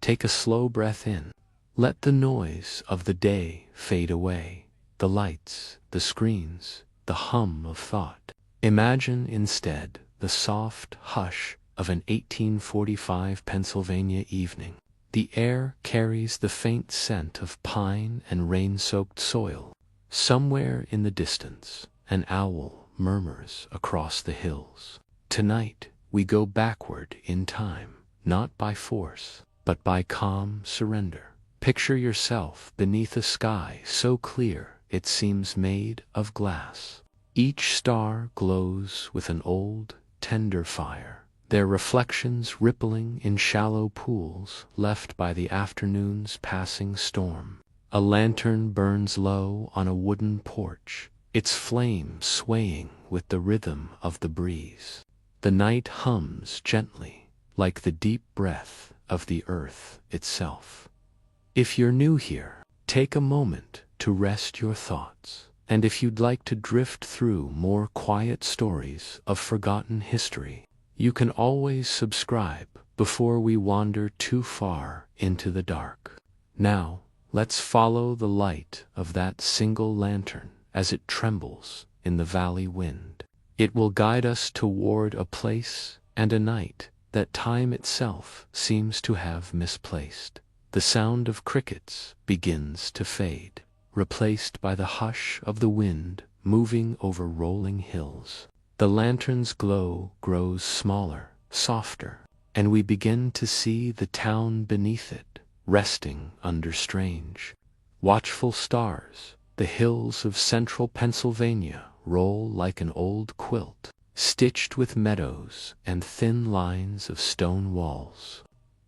Take a slow breath in. Let the noise of the day fade away. The lights, the screens, the hum of thought. Imagine instead the soft hush of an 1845 Pennsylvania evening. The air carries the faint scent of pine and rain-soaked soil. Somewhere in the distance, an owl murmurs across the hills. Tonight, we go backward in time, not by force, but by calm surrender. Picture yourself beneath a sky so clear it seems made of glass. Each star glows with an old, tender fire, their reflections rippling in shallow pools left by the afternoon's passing storm. A lantern burns low on a wooden porch, its flame swaying with the rhythm of the breeze. The night hums gently, like the deep breath of the earth itself. If you're new here, take a moment to rest your thoughts. And if you'd like to drift through more quiet stories of forgotten history, you can always subscribe before we wander too far into the dark. Now, let's follow the light of that single lantern as it trembles in the valley wind. It will guide us toward a place and a night that time itself seems to have misplaced. The sound of crickets begins to fade, replaced by the hush of the wind moving over rolling hills. The lantern's glow grows smaller, softer, and we begin to see the town beneath it, resting under strange, watchful stars. The hills of central Pennsylvania roll like an old quilt, stitched with meadows and thin lines of stone walls.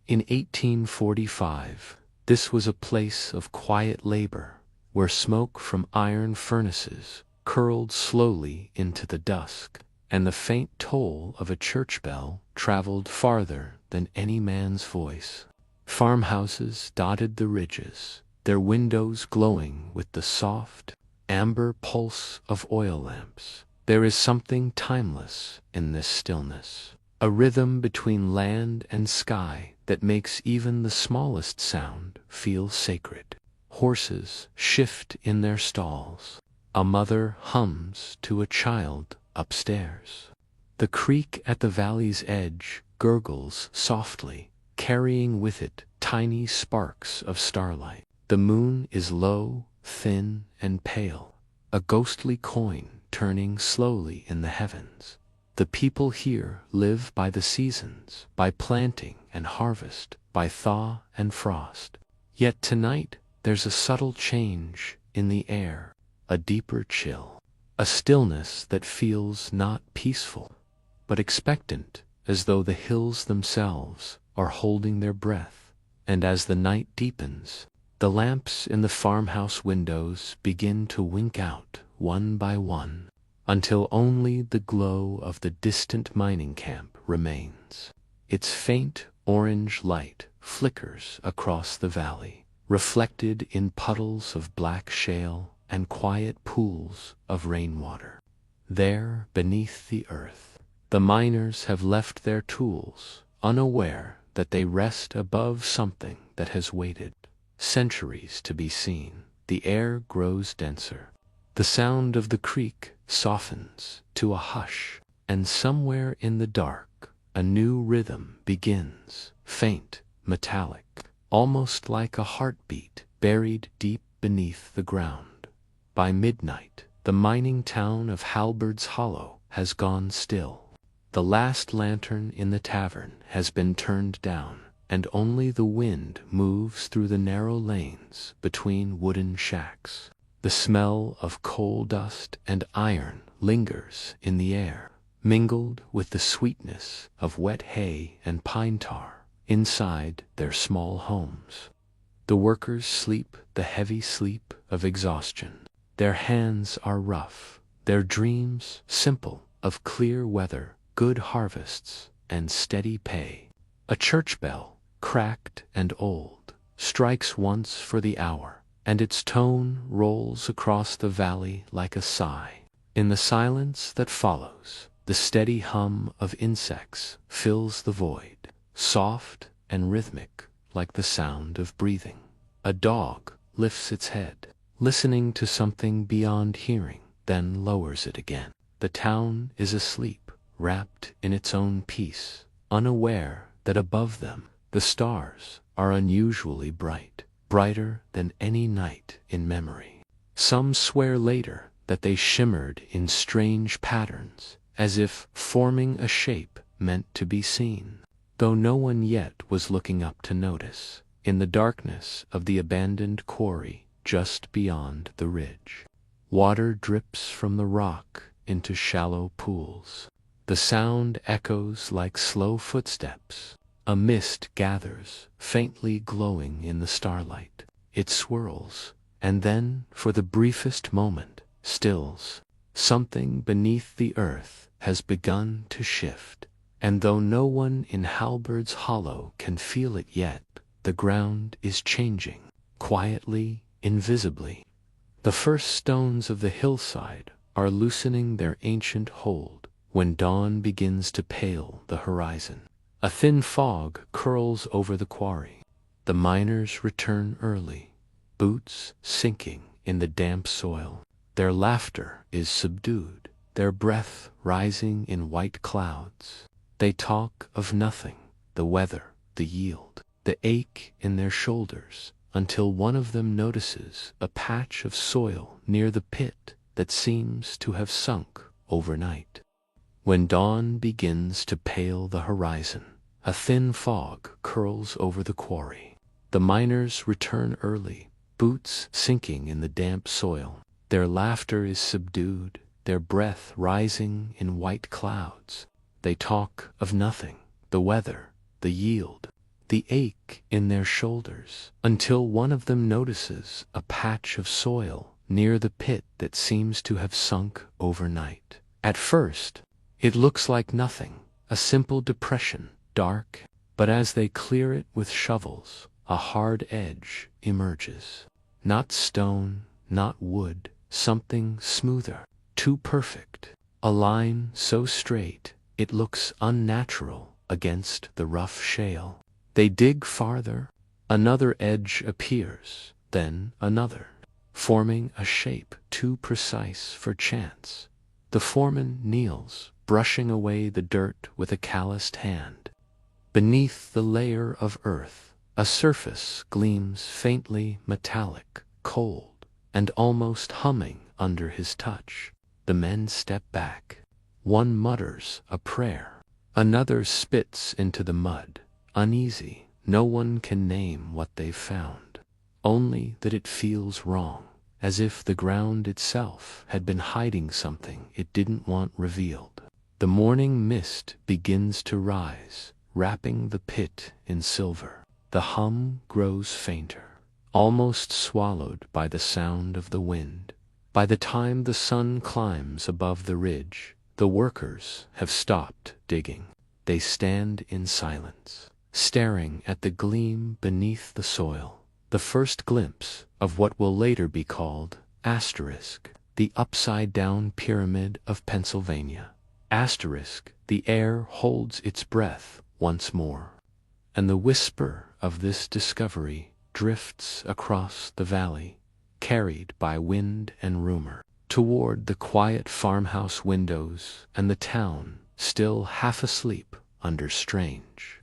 In 1845, this was a place of quiet labor, where smoke from iron furnaces curled slowly into the dusk, and the faint toll of a church bell traveled farther than any man's voice. Farmhouses dotted the ridges, their windows glowing with the soft, amber pulse of oil lamps. There is something timeless in this stillness, a rhythm between land and sky that makes even the smallest sound feel sacred. Horses shift in their stalls. A mother hums to a child upstairs. The creek at the valley's edge gurgles softly, carrying with it tiny sparks of starlight. The moon is low, thin, and pale, a ghostly coin turning slowly in the heavens. The people here live by the seasons, by planting and harvest, by thaw and frost. Yet tonight there's a subtle change in the air, a deeper chill, a stillness that feels not peaceful, but expectant, as though the hills themselves are holding their breath. And as the night deepens, the lamps in the farmhouse windows begin to wink out one by one, until only the glow of the distant mining camp remains. Its faint orange light flickers across the valley, reflected in puddles of black shale and quiet pools of rainwater. There, beneath the earth, the miners have left their tools, unaware that they rest above something that has waited centuries to be seen. The air grows denser. The sound of the creek softens to a hush, and somewhere in the dark, a new rhythm begins, faint, metallic, almost like a heartbeat buried deep beneath the ground. By midnight, the mining town of Halberd's Hollow has gone still. The last lantern in the tavern has been turned down, and only the wind moves through the narrow lanes between wooden shacks. The smell of coal dust and iron lingers in the air, mingled with the sweetness of wet hay and pine tar inside their small homes. The workers sleep the heavy sleep of exhaustion. Their hands are rough, their dreams simple, of clear weather, good harvests, and steady pay. A church bell, cracked and old, strikes once for the hour, and its tone rolls across the valley like a sigh. In the silence that follows, the steady hum of insects fills the void, soft and rhythmic, like the sound of breathing. A dog lifts its head, listening to something beyond hearing, then lowers it again. The town is asleep, wrapped in its own peace, unaware that above them the stars are unusually bright, brighter than any night in memory. Some swear later that they shimmered in strange patterns, as if forming a shape meant to be seen, though no one yet was looking up to notice. In the darkness of the abandoned quarry just beyond the ridge, water drips from the rock into shallow pools. The sound echoes like slow footsteps. A mist gathers, faintly glowing in the starlight. It swirls, and then, for the briefest moment, stills. Something beneath the earth has begun to shift, and though no one in Halberd's Hollow can feel it yet, the ground is changing, quietly, invisibly. The first stones of the hillside are loosening their ancient hold when dawn begins to pale the horizon. A thin fog curls over the quarry. The miners return early, boots sinking in the damp soil. Their laughter is subdued, their breath rising in white clouds. They talk of nothing, the weather, the yield, the ache in their shoulders, until one of them notices a patch of soil near the pit that seems to have sunk overnight. When dawn begins to pale the horizon, a thin fog curls over the quarry. The miners return early, boots sinking in the damp soil. Their laughter is subdued, their breath rising in white clouds. They talk of nothing, the weather, the yield, the ache in their shoulders, until one of them notices a patch of soil near the pit that seems to have sunk overnight. At first, it looks like nothing, a simple depression, dark, but as they clear it with shovels, a hard edge emerges. Not stone, not wood, something smoother, too perfect. A line so straight, it looks unnatural against the rough shale. They dig farther, another edge appears, then another, forming a shape too precise for chance. The foreman kneels, brushing away the dirt with a calloused hand. Beneath the layer of earth, a surface gleams faintly metallic, cold, and almost humming under his touch. The men step back. One mutters a prayer. Another spits into the mud, uneasy. No one can name what they've found, only that it feels wrong, as if the ground itself had been hiding something it didn't want revealed. The morning mist begins to rise, wrapping the pit in silver. The hum grows fainter, almost swallowed by the sound of the wind. By the time the sun climbs above the ridge, the workers have stopped digging. They stand in silence, staring at the gleam beneath the soil, the first glimpse of what will later be called Asterisk, the upside-down pyramid of Pennsylvania. Asterisk, the air holds its breath once more, and the whisper of this discovery drifts across the valley, carried by wind and rumor, toward the quiet farmhouse windows and the town still half asleep under strange,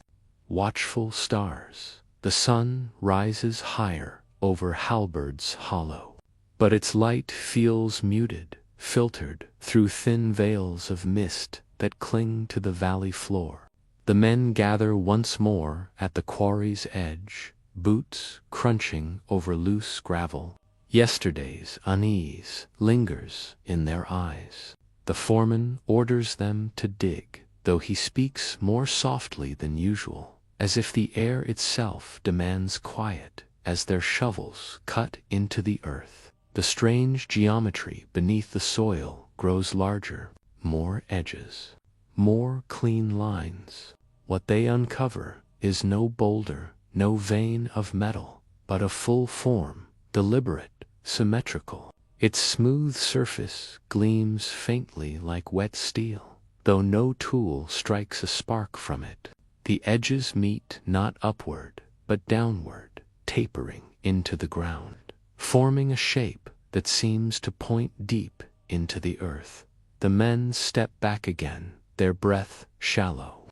watchful stars. The sun rises higher over Halberd's Hollow, but its light feels muted, filtered through thin veils of mist that cling to the valley floor. The men gather once more at the quarry's edge, boots crunching over loose gravel. Yesterday's unease lingers in their eyes. The foreman orders them to dig, though he speaks more softly than usual, as if the air itself demands quiet as their shovels cut into the earth. The strange geometry beneath the soil grows larger, more edges, more clean lines. What they uncover is no boulder, no vein of metal, but a full form, deliberate, symmetrical. Its smooth surface gleams faintly like wet steel, though no tool strikes a spark from it. The edges meet not upward, but downward, tapering into the ground, forming a shape that seems to point deep into the earth. The men step back again, their breath shallow.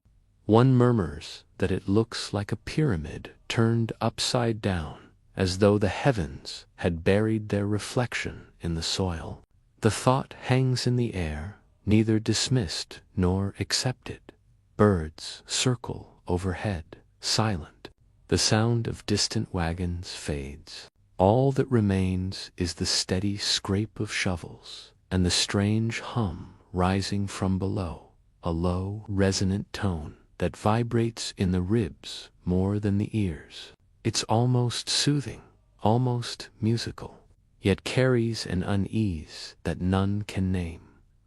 One murmurs that it looks like a pyramid turned upside down, as though the heavens had buried their reflection in the soil. The thought hangs in the air, neither dismissed nor accepted. Birds circle overhead, silent. The sound of distant wagons fades. All that remains is the steady scrape of shovels and the strange hum rising from below, a low, resonant tone that vibrates in the ribs more than the ears. It's almost soothing, almost musical, yet carries an unease that none can name.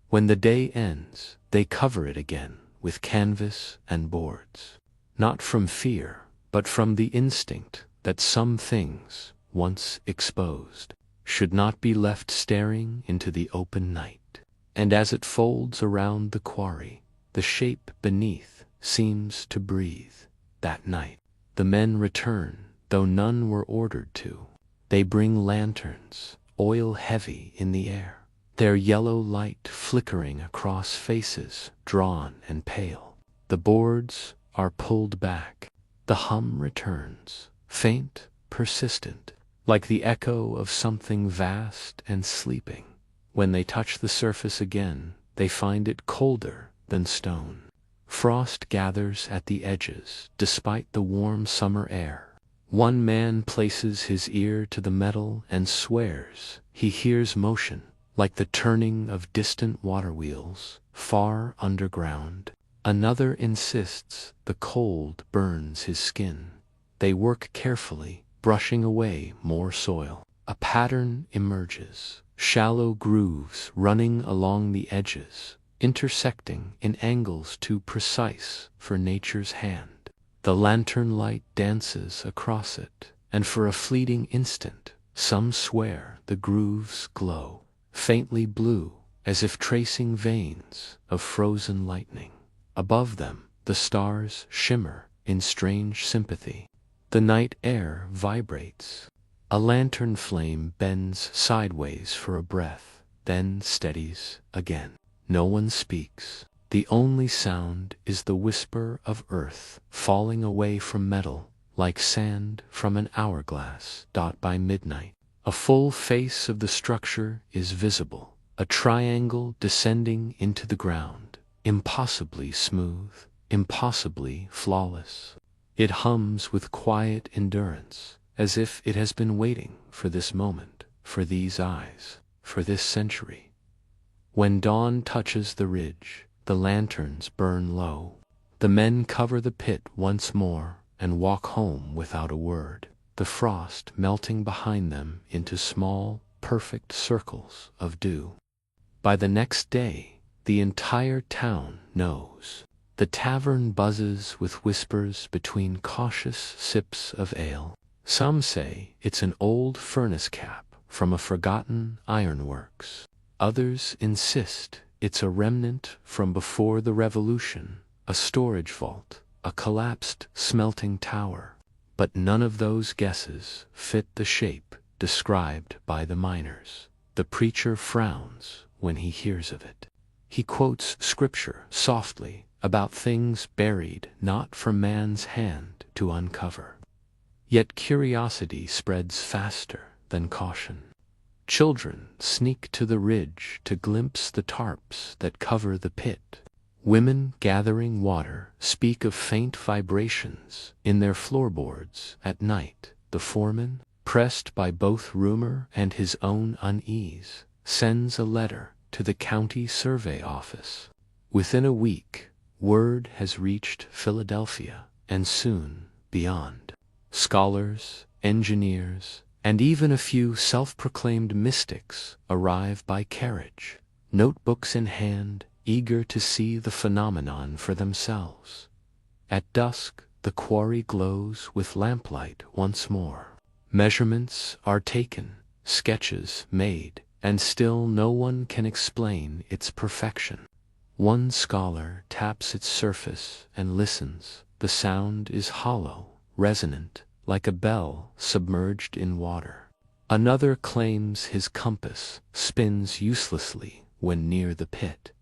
When the day ends, they cover it again with canvas and boards, not from fear, but from the instinct that some things, once exposed, should not be left staring into the open night. And as it folds around the quarry, the shape beneath seems to breathe. That night, the men return, though none were ordered to. They bring lanterns, oil heavy in the air, their yellow light flickering across faces drawn and pale. The boards are pulled back. The hum returns, faint, persistent, like the echo of something vast and sleeping. When they touch the surface again, they find it colder than stone. Frost gathers at the edges, despite the warm summer air. One man places his ear to the metal and swears he hears motion, like the turning of distant water wheels, far underground. Another insists the cold burns his skin. They work carefully, brushing away more soil. A pattern emerges, shallow grooves running along the edges, intersecting in angles too precise for nature's hand. The lantern light dances across it, and for a fleeting instant, some swear the grooves glow, faintly blue, as if tracing veins of frozen lightning. Above them, the stars shimmer in strange sympathy. The night air vibrates. A lantern flame bends sideways for a breath, then steadies again. No one speaks. The only sound is the whisper of earth falling away from metal, like sand from an hourglass. By midnight, a full face of the structure is visible, a triangle descending into the ground, impossibly smooth, impossibly flawless. It hums with quiet endurance, as if it has been waiting for this moment, for these eyes, for this century. When dawn touches the ridge, the lanterns burn low. The men cover the pit once more and walk home without a word, the frost melting behind them into small, perfect circles of dew. By the next day, the entire town knows. The tavern buzzes with whispers between cautious sips of ale. Some say it's an old furnace cap from a forgotten ironworks. Others insist it's a remnant from before the revolution, a storage vault, a collapsed smelting tower. But none of those guesses fit the shape described by the miners. The preacher frowns when he hears of it. He quotes scripture softly about things buried not for man's hand to uncover. Yet curiosity spreads faster than caution. Children sneak to the ridge to glimpse the tarps that cover the pit. Women gathering water speak of faint vibrations in their floorboards at night. The foreman, pressed by both rumor and his own unease, sends a letter to the county survey office. Within a week, word has reached Philadelphia, and soon beyond. Scholars, engineers, and even a few self-proclaimed mystics arrive by carriage, notebooks in hand, eager to see the phenomenon for themselves. At dusk, the quarry glows with lamplight once more. Measurements are taken, sketches made, and still no one can explain its perfection. One scholar taps its surface and listens. The sound is hollow, resonant, like a bell submerged in water. Another claims his compass spins uselessly when near the pit.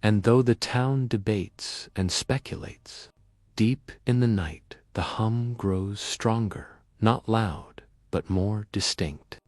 And though the town debates and speculates, deep in the night the hum grows stronger, not loud, but more distinct,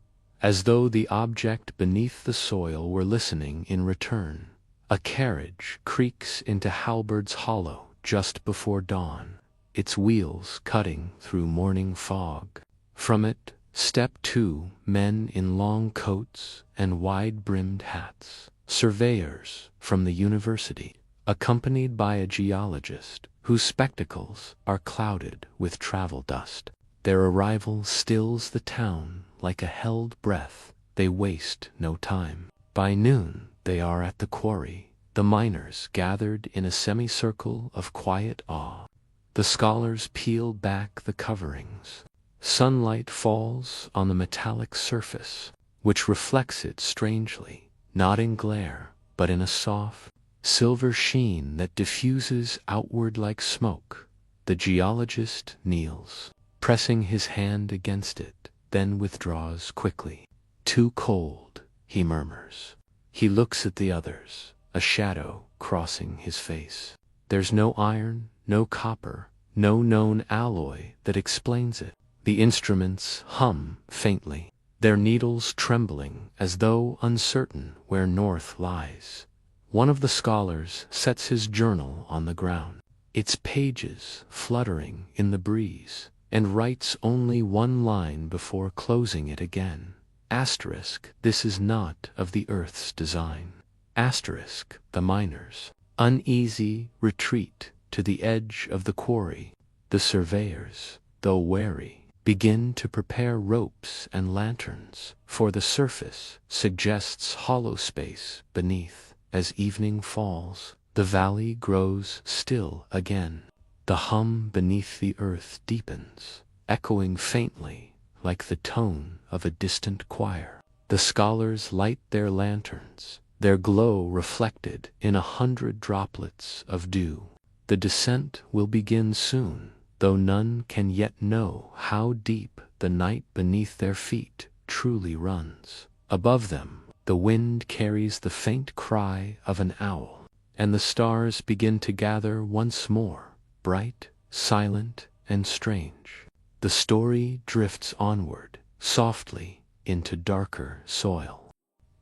as though the object beneath the soil were listening in return. A carriage creaks into Halberds Hollow just before dawn, its wheels cutting through morning fog. From it step two men in long coats and wide-brimmed hats, surveyors from the university, accompanied by a geologist whose spectacles are clouded with travel dust. Their arrival stills the town like a held breath. They waste no time. By noon they are at the quarry, the miners gathered in a semicircle of quiet awe. The scholars peel back the coverings. Sunlight falls on the metallic surface, which reflects it strangely, not in glare, but in a soft, silver sheen that diffuses outward like smoke. The geologist kneels, pressing his hand against it, then withdraws quickly. "Too cold," he murmurs. He looks at the others, a shadow crossing his face. There's no iron, no copper, no known alloy that explains it. The instruments hum faintly, their needles trembling as though uncertain where north lies. One of the scholars sets his journal on the ground, its pages fluttering in the breeze, and writes only one line before closing it again. Asterisk, this is not of the earth's design. Asterisk, the miners. Uneasy retreat to the edge of the quarry. The surveyors, though wary, begin to prepare ropes and lanterns, for the surface suggests hollow space beneath. As evening falls, the valley grows still again. The hum beneath the earth deepens, echoing faintly like the tone of a distant choir. The scholars light their lanterns, their glow reflected in 100 droplets of dew. The descent will begin soon, though none can yet know how deep the night beneath their feet truly runs. Above them, the wind carries the faint cry of an owl, and the stars begin to gather once more, bright, silent, and strange. The story drifts onward, softly, into darker soil.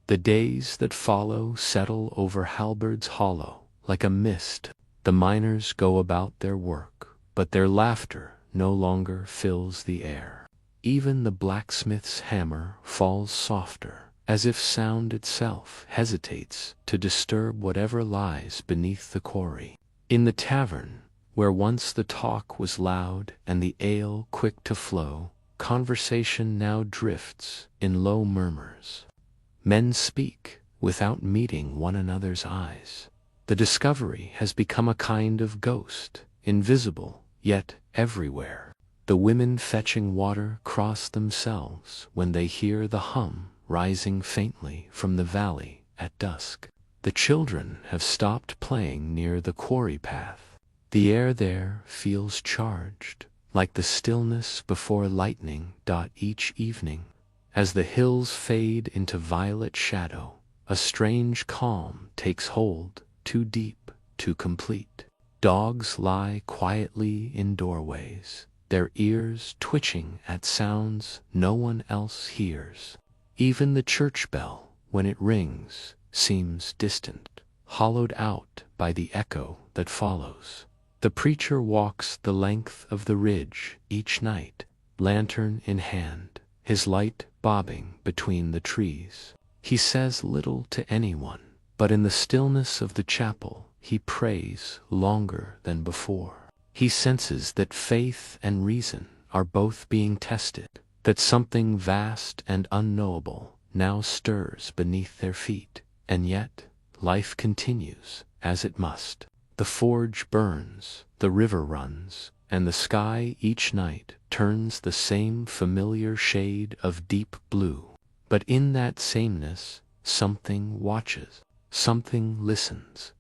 The days that follow settle over Halberds Hollow like a mist. The miners go about their work, but their laughter no longer fills the air. Even the blacksmith's hammer falls softer, as if sound itself hesitates to disturb whatever lies beneath the quarry. In the tavern, where once the talk was loud and the ale quick to flow, conversation now drifts in low murmurs. Men speak without meeting one another's eyes. The discovery has become a kind of ghost, invisible, yet everywhere. The women fetching water cross themselves when they hear the hum rising faintly from the valley at dusk. The children have stopped playing near the quarry path. The air there feels charged, like the stillness before lightning. Each evening, as the hills fade into violet shadow, a strange calm takes hold, too deep, too complete. Dogs lie quietly in doorways, their ears twitching at sounds no one else hears. Even the church bell, when it rings, seems distant, hollowed out by the echo that follows. The preacher walks the length of the ridge each night, lantern in hand, his light bobbing between the trees. He says little to anyone, but in the stillness of the chapel he prays longer than before. He senses that faith and reason are both being tested, that something vast and unknowable now stirs beneath their feet, and yet life continues as it must. The forge burns, the river runs, and the sky each night turns the same familiar shade of deep blue. But in that sameness, something watches, something listens.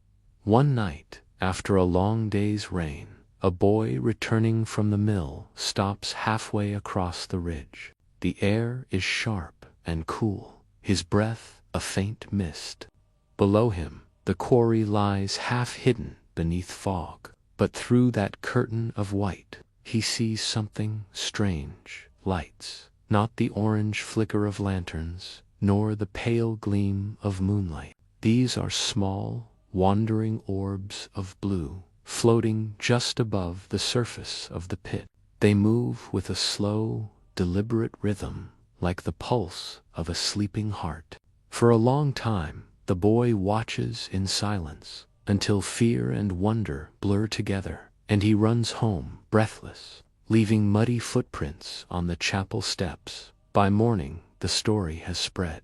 One night, after a long day's rain, a boy returning from the mill stops halfway across the ridge. The air is sharp and cool, his breath a faint mist. Below him, the quarry lies half hidden beneath fog, but through that curtain of white, he sees something strange. Lights, not the orange flicker of lanterns, nor the pale gleam of moonlight. These are small, wandering orbs of blue, floating just above the surface of the pit. They move with a slow, deliberate rhythm, like the pulse of a sleeping heart. For a long time, the boy watches in silence, until fear and wonder blur together, and he runs home, breathless, leaving muddy footprints on the chapel steps. By morning, the story has spread.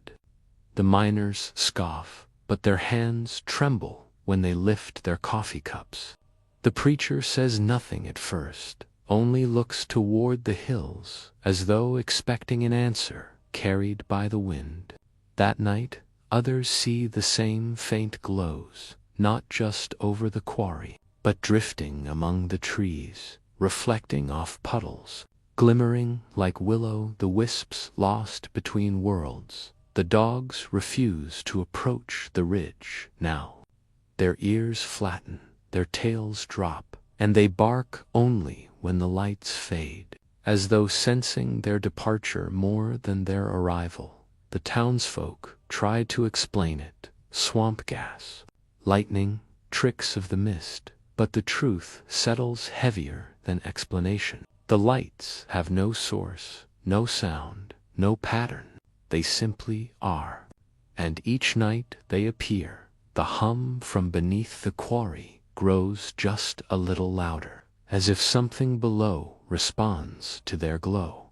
The miners scoff, but their hands tremble when they lift their coffee cups. The preacher says nothing at first, only looks toward the hills, as though expecting an answer, carried by the wind. That night, others see the same faint glows, not just over the quarry, but drifting among the trees, reflecting off puddles, glimmering like will-o'-the-wisps lost between worlds. The dogs refuse to approach the ridge now. Their ears flatten, their tails drop, and they bark only when the lights fade, as though sensing their departure more than their arrival. The townsfolk try to explain it: swamp gas, lightning, tricks of the mist, but the truth settles heavier than explanation. The lights have no source, no sound, no pattern. They simply are. And each night they appear, the hum from beneath the quarry grows just a little louder, as if something below responds to their glow.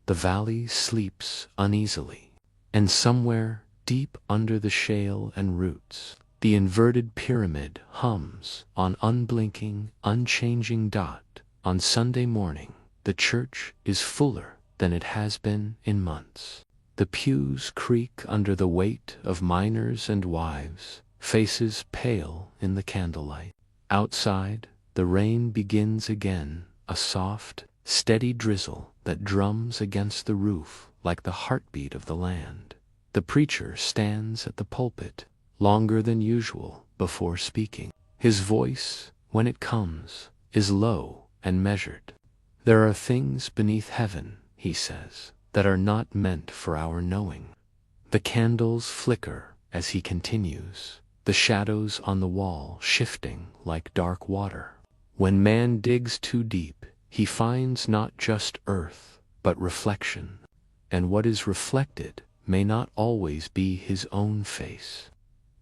The valley sleeps uneasily, and somewhere deep under the shale and roots, the inverted pyramid hums on unblinking, unchanging dot. On Sunday morning, the church is fuller than it has been in months. The pews creak under the weight of miners and wives, faces pale in the candlelight. Outside, the rain begins again, a soft, steady drizzle that drums against the roof like the heartbeat of the land. The preacher stands at the pulpit, longer than usual, before speaking. His voice, when it comes, is low and measured. There are things beneath heaven, he says, that are not meant for our knowing. The candles flicker as he continues, the shadows on the wall shifting like dark water. When man digs too deep, he finds not just earth, but reflection. And what is reflected may not always be his own face.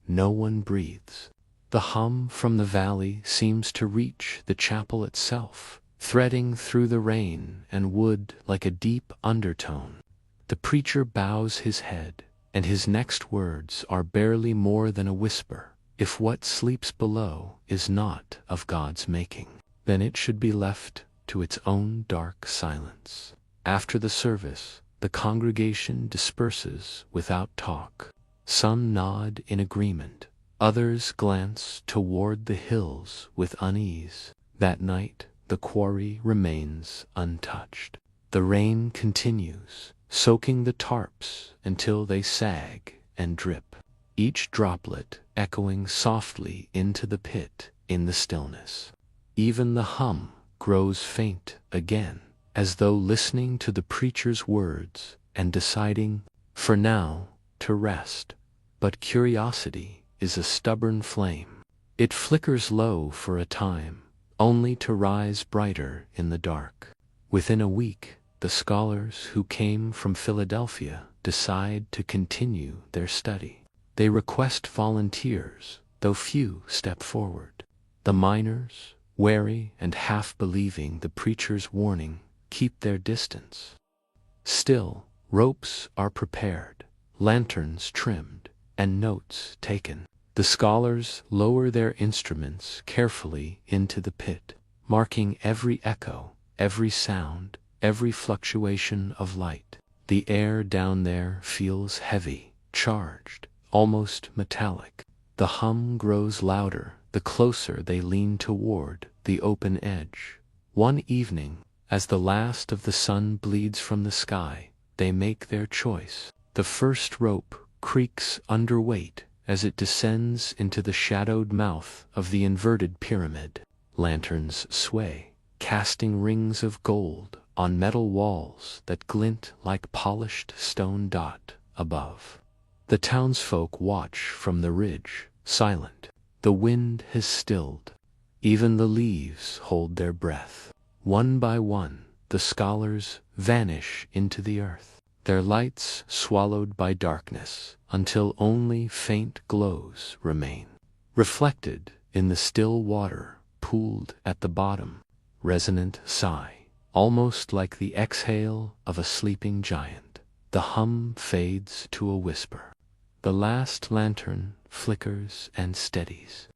No one breathes. The hum from the valley seems to reach the chapel itself, threading through the rain and wood like a deep undertone. The preacher bows his head, and his next words are barely more than a whisper. If what sleeps below is not of God's making, then it should be left to its own dark silence. After the service, the congregation disperses without talk. Some nod in agreement, others glance toward the hills with unease. That night, the quarry remains untouched. The rain continues, soaking the tarps until they sag and drip, each droplet echoing softly into the pit in the stillness. Even the hum grows faint again, as though listening to the preacher's words and deciding, for now, to rest. But curiosity is a stubborn flame. It flickers low for a time, only to rise brighter in the dark. Within a week, the scholars who came from Philadelphia decide to continue their study. They request volunteers, though few step forward. The miners, wary and half-believing the preacher's warning, keep their distance. Still, ropes are prepared, lanterns trimmed, and notes taken. The scholars lower their instruments carefully into the pit, marking every echo, every sound, every fluctuation of light. The air down there feels heavy, charged, almost metallic. The hum grows louder, the closer they lean toward the open edge. One evening, as the last of the sun bleeds from the sky, they make their choice. The first rope creaks under weight as it descends into the shadowed mouth of the inverted pyramid. Lanterns sway, casting rings of gold on metal walls that glint like polished stone dot above. The townsfolk watch from the ridge, silent. The wind has stilled. Even the leaves hold their breath. One by one, the scholars vanish into the earth, their lights swallowed by darkness, until only faint glows remain. Reflected in the still water pooled at the bottom, resonant sigh, almost like the exhale of a sleeping giant. The hum fades to a whisper. The last lantern flickers and steadies.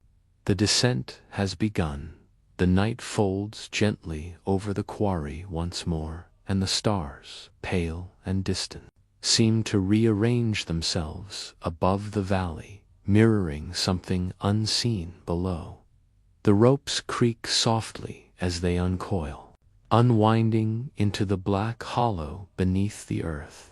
The descent has begun. The night folds gently over the quarry once more, and the stars, pale and distant, seem to rearrange themselves above the valley, mirroring something unseen below. The ropes creak softly as they uncoil, unwinding into the black hollow beneath the earth.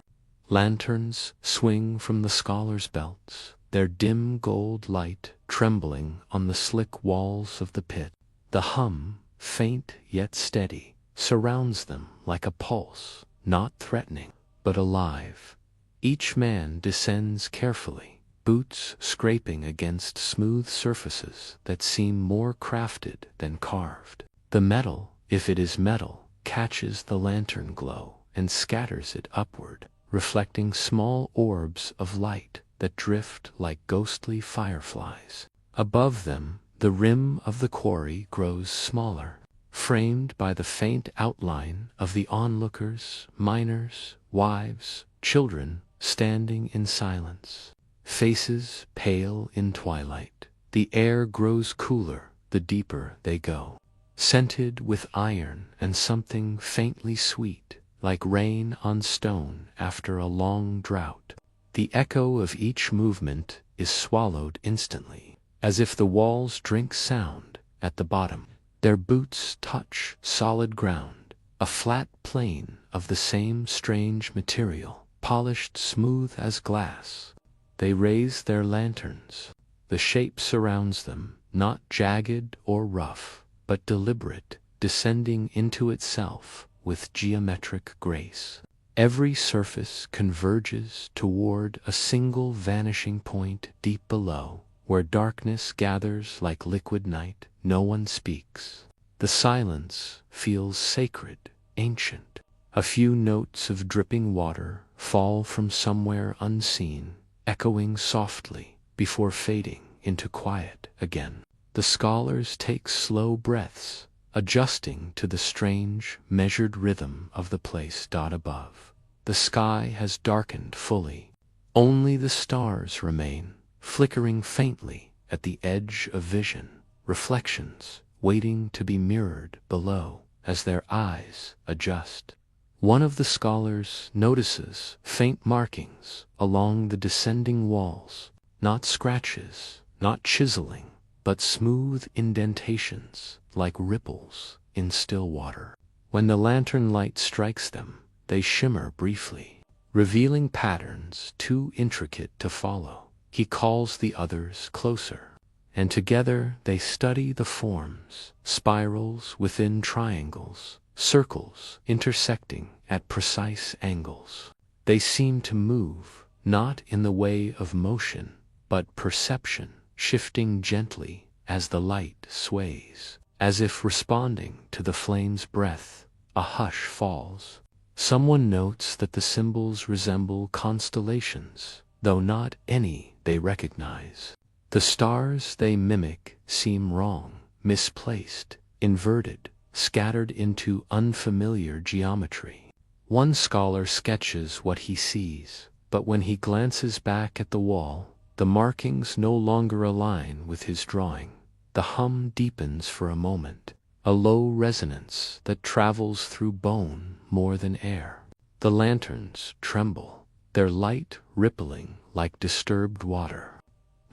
Lanterns swing from the scholars' belts, their dim gold light trembling on the slick walls of the pit. The hum, faint yet steady, surrounds them like a pulse, not threatening, but alive. Each man descends carefully, boots scraping against smooth surfaces that seem more crafted than carved. The metal, if it is metal, catches the lantern glow and scatters it upward, reflecting small orbs of light that drift like ghostly fireflies. Above them, the rim of the quarry grows smaller, framed by the faint outline of the onlookers, miners, wives, children, standing in silence. Faces pale in twilight. The air grows cooler the deeper they go, scented with iron and something faintly sweet, like rain on stone after a long drought. The echo of each movement is swallowed instantly, as if the walls drink sound at the bottom. Their boots touch solid ground, a flat plane of the same strange material, polished smooth as glass. They raise their lanterns. The shape surrounds them, not jagged or rough, but deliberate, descending into itself with geometric grace. Every surface converges toward a single vanishing point deep below, where darkness gathers like liquid night. No one speaks. The silence feels sacred, ancient. A few notes of dripping water fall from somewhere unseen, echoing softly before fading into quiet again. The scholars take slow breaths, adjusting to the strange, measured rhythm of the place above. The sky has darkened fully. Only the stars remain, flickering faintly at the edge of vision, reflections waiting to be mirrored below as their eyes adjust. One of the scholars notices faint markings along the descending walls, not scratches, not chiseling, but smooth indentations like ripples in still water. When the lantern light strikes them, they shimmer briefly, revealing patterns too intricate to follow. He calls the others closer, and together they study the forms, spirals within triangles, circles intersecting at precise angles. They seem to move, not in the way of motion, but perception, shifting gently as the light sways. As if responding to the flame's breath, a hush falls. Someone notes that the symbols resemble constellations, though not any they recognize. The stars they mimic seem wrong, misplaced, inverted, scattered into unfamiliar geometry. One scholar sketches what he sees, but when he glances back at the wall, the markings no longer align with his drawing. The hum deepens for a moment, a low resonance that travels through bone more than air. The lanterns tremble, their light rippling like disturbed water.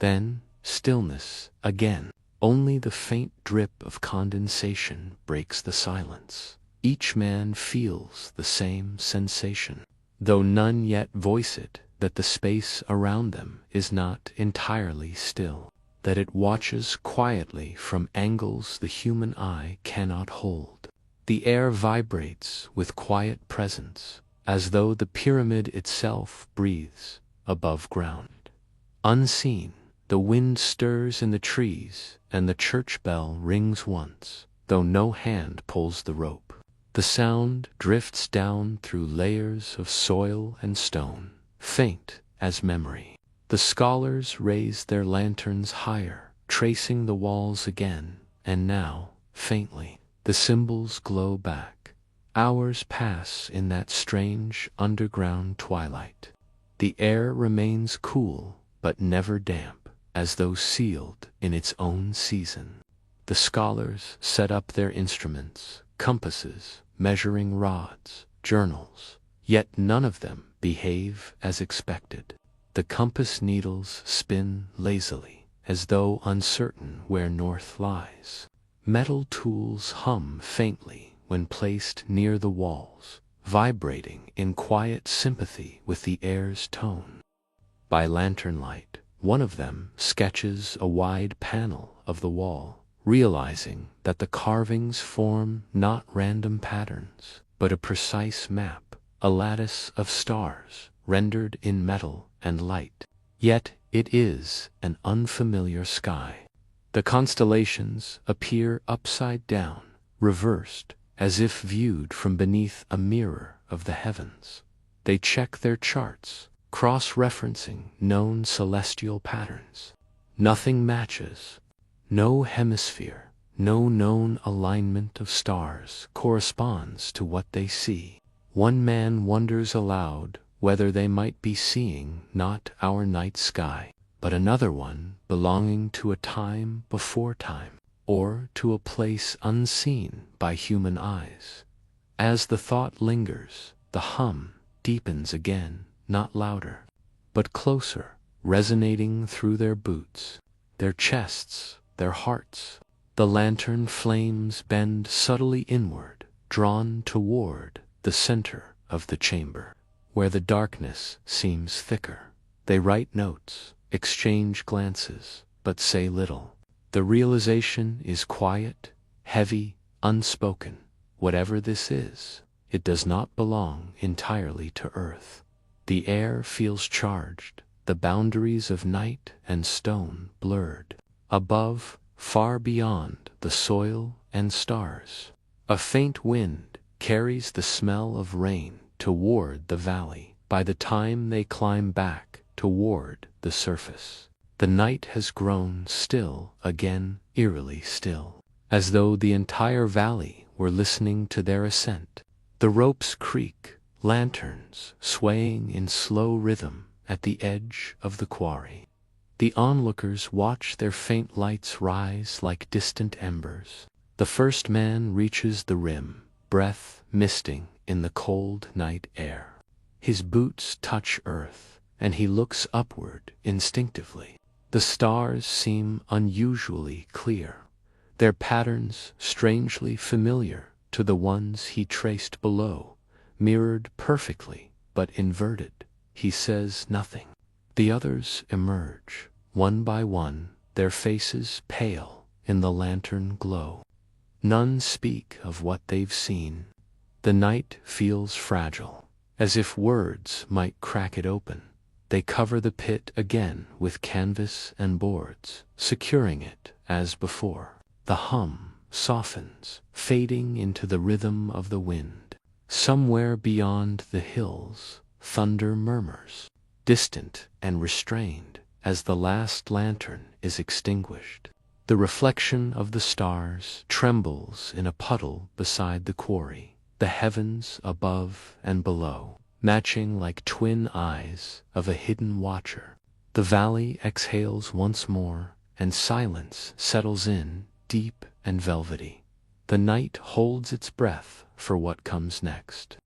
Then, stillness again. Only the faint drip of condensation breaks the silence. Each man feels the same sensation, though none yet voice it, that the space around them is not entirely still, that it watches quietly from angles the human eye cannot hold. The air vibrates with quiet presence, as though the pyramid itself breathes above ground. Unseen, the wind stirs in the trees, and the church bell rings once, though no hand pulls the rope. The sound drifts down through layers of soil and stone, faint as memory. The scholars raise their lanterns higher, tracing the walls again, and now, faintly, the symbols glow back. Hours pass in that strange underground twilight. The air remains cool, but never damp, as though sealed in its own season. The scholars set up their instruments, compasses, measuring rods, journals, yet none of them behave as expected. The compass needles spin lazily, as though uncertain where north lies. Metal tools hum faintly when placed near the walls, vibrating in quiet sympathy with the air's tone. By lantern light, one of them sketches a wide panel of the wall, realizing that the carvings form not random patterns, but a precise map, a lattice of stars rendered in metal and light. Yet it is an unfamiliar sky. The constellations appear upside down, reversed, as if viewed from beneath a mirror of the heavens. They check their charts, cross-referencing known celestial patterns. Nothing matches. No hemisphere, no known alignment of stars corresponds to what they see. One man wonders aloud whether they might be seeing not our night sky, but another one belonging to a time before time, or to a place unseen by human eyes. As the thought lingers, the hum deepens again, not louder, but closer, resonating through their boots, their chests, their hearts. The lantern flames bend subtly inward, drawn toward the center of the chamber, where the darkness seems thicker. They write notes, exchange glances, but say little. The realization is quiet, heavy, unspoken. Whatever this is, it does not belong entirely to earth. The air feels charged, the boundaries of night and stone blurred. Above, far beyond the soil and stars, a faint wind carries the smell of rain toward the valley. By the time they climb back toward the surface, the night has grown still again, eerily still, as though the entire valley were listening to their ascent. The ropes creak, lanterns swaying in slow rhythm at the edge of the quarry. The onlookers watch their faint lights rise like distant embers. The first man reaches the rim, breath misting in the cold night air. His boots touch earth, and he looks upward instinctively. The stars seem unusually clear, their patterns strangely familiar to the ones he traced below, mirrored perfectly but inverted. He says nothing. The others emerge, one by one, their faces pale in the lantern glow. None speak of what they've seen. The night feels fragile, as if words might crack it open. They cover the pit again with canvas and boards, securing it as before. The hum softens, fading into the rhythm of the wind. Somewhere beyond the hills, thunder murmurs, distant and restrained, as the last lantern is extinguished. The reflection of the stars trembles in a puddle beside the quarry, the heavens above and below, matching like twin eyes of a hidden watcher. The valley exhales once more, and silence settles in, deep and velvety. The night holds its breath for what comes next.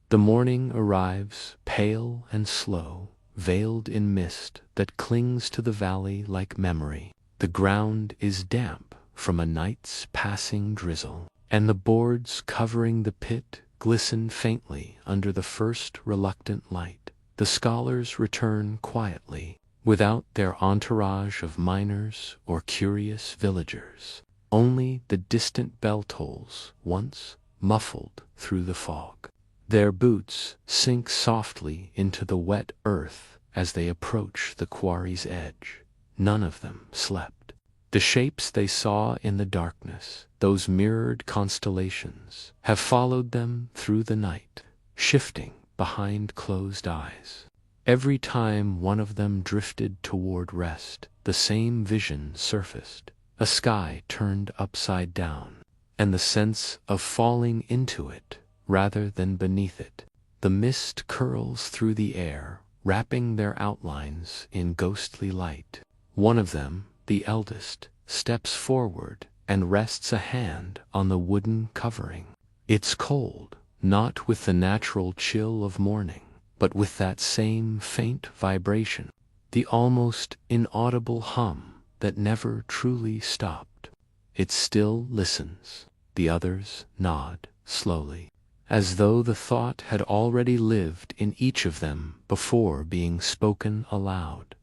The morning arrives, pale and slow, veiled in mist that clings to the valley like memory. The ground is damp from a night's passing drizzle, and the boards covering the pit glisten faintly under the first reluctant light. The scholars return quietly, without their entourage of miners or curious villagers. Only the distant bell tolls once muffled through the fog. Their boots sink softly into the wet earth as they approach the quarry's edge. None of them slept. The shapes they saw in the darkness, those mirrored constellations, have followed them through the night, shifting behind closed eyes. Every time one of them drifted toward rest, the same vision surfaced, a sky turned upside down, and the sense of falling into it rather than beneath it. The mist curls through the air, wrapping their outlines in ghostly light. One of them, the eldest, steps forward and rests a hand on the wooden covering. It's cold, not with the natural chill of morning, but with that same faint vibration, the almost inaudible hum that never truly stopped. It still listens. The others nod slowly, as though the thought had already lived in each of them before being spoken aloud.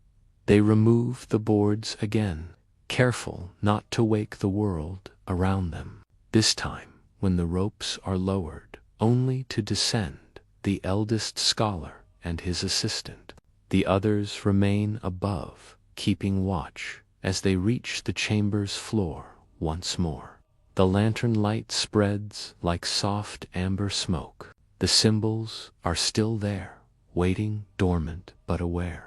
They remove the boards again, careful not to wake the world around them. This time, when the ropes are lowered, only to descend, the eldest scholar and his assistant. The others remain above, keeping watch, as they reach the chamber's floor once more. The lantern light spreads like soft amber smoke. The symbols are still there, waiting, dormant but aware.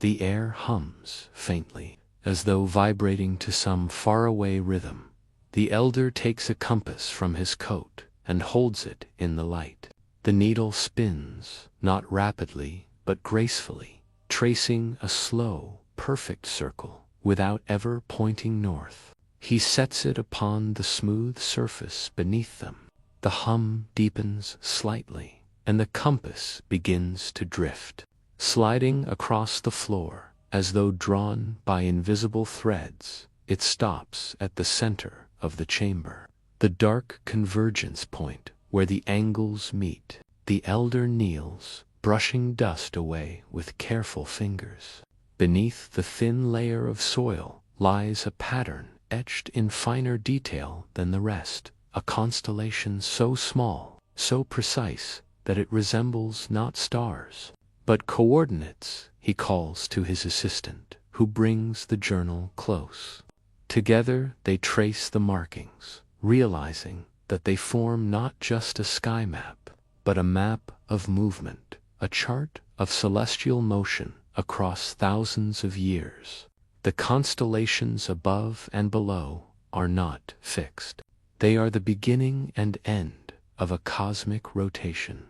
The air hums faintly, as though vibrating to some faraway rhythm. The elder takes a compass from his coat and holds it in the light. The needle spins, not rapidly, but gracefully, tracing a slow, perfect circle without ever pointing north. He sets it upon the smooth surface beneath them. The hum deepens slightly, and the compass begins to drift, sliding across the floor as though drawn by invisible threads. It stops at the center of the chamber, the dark convergence point where the angles meet. The elder kneels, brushing dust away with careful fingers. Beneath the thin layer of soil lies a pattern etched in finer detail than the rest, a constellation so small, so precise, that it resembles not stars, but coordinates. He calls to his assistant, who brings the journal close. Together they trace the markings, realizing that they form not just a sky map, but a map of movement, a chart of celestial motion across thousands of years. The constellations above and below are not fixed. They are the beginning and end of a cosmic rotation.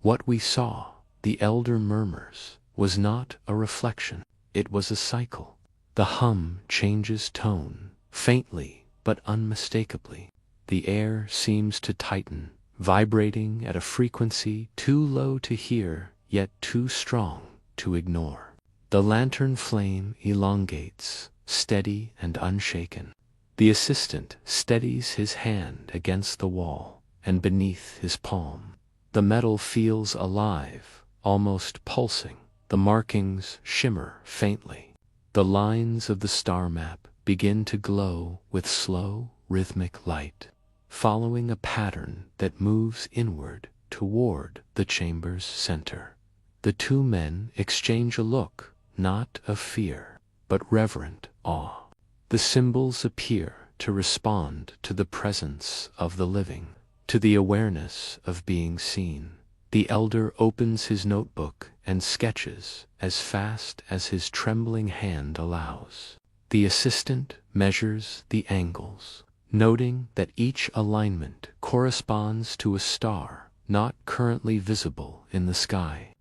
What we saw, the elder murmurs, was not a reflection. It was a cycle. The hum changes tone, faintly but unmistakably. The air seems to tighten, vibrating at a frequency too low to hear, yet too strong to ignore. The lantern flame elongates, steady and unshaken. The assistant steadies his hand against the wall, and beneath his palm, the metal feels alive, almost pulsing. The markings shimmer faintly. The lines of the star map begin to glow with slow, rhythmic light, following a pattern that moves inward toward the chamber's center. The two men exchange a look, not of fear, but reverent awe. The symbols appear to respond to the presence of the living, to the awareness of being seen. The elder opens his notebook and sketches as fast as his trembling hand allows. The assistant measures the angles, noting that each alignment corresponds to a star not currently visible in the sky.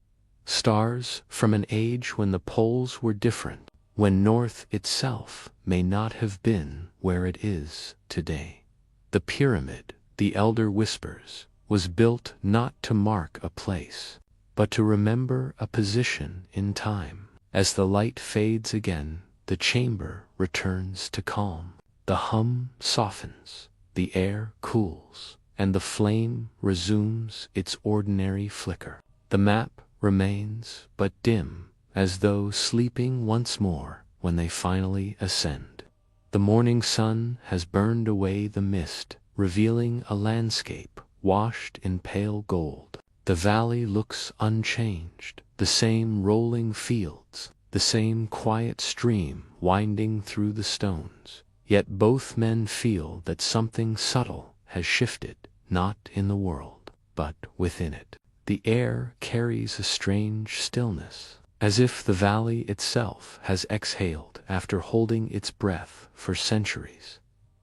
Stars from an age when the poles were different, when north itself may not have been where it is today. The pyramid, the elder whispers, was built not to mark a place, but to remember a position in time. As the light fades again, the chamber returns to calm. The hum softens, the air cools, and the flame resumes its ordinary flicker. The map remains but dim, as though sleeping once more when they finally ascend. The morning sun has burned away the mist, revealing a landscape washed in pale gold. The valley looks unchanged, the same rolling fields, the same quiet stream winding through the stones. Yet both men feel that something subtle has shifted, not in the world, but within it. The air carries a strange stillness, as if the valley itself has exhaled after holding its breath for centuries.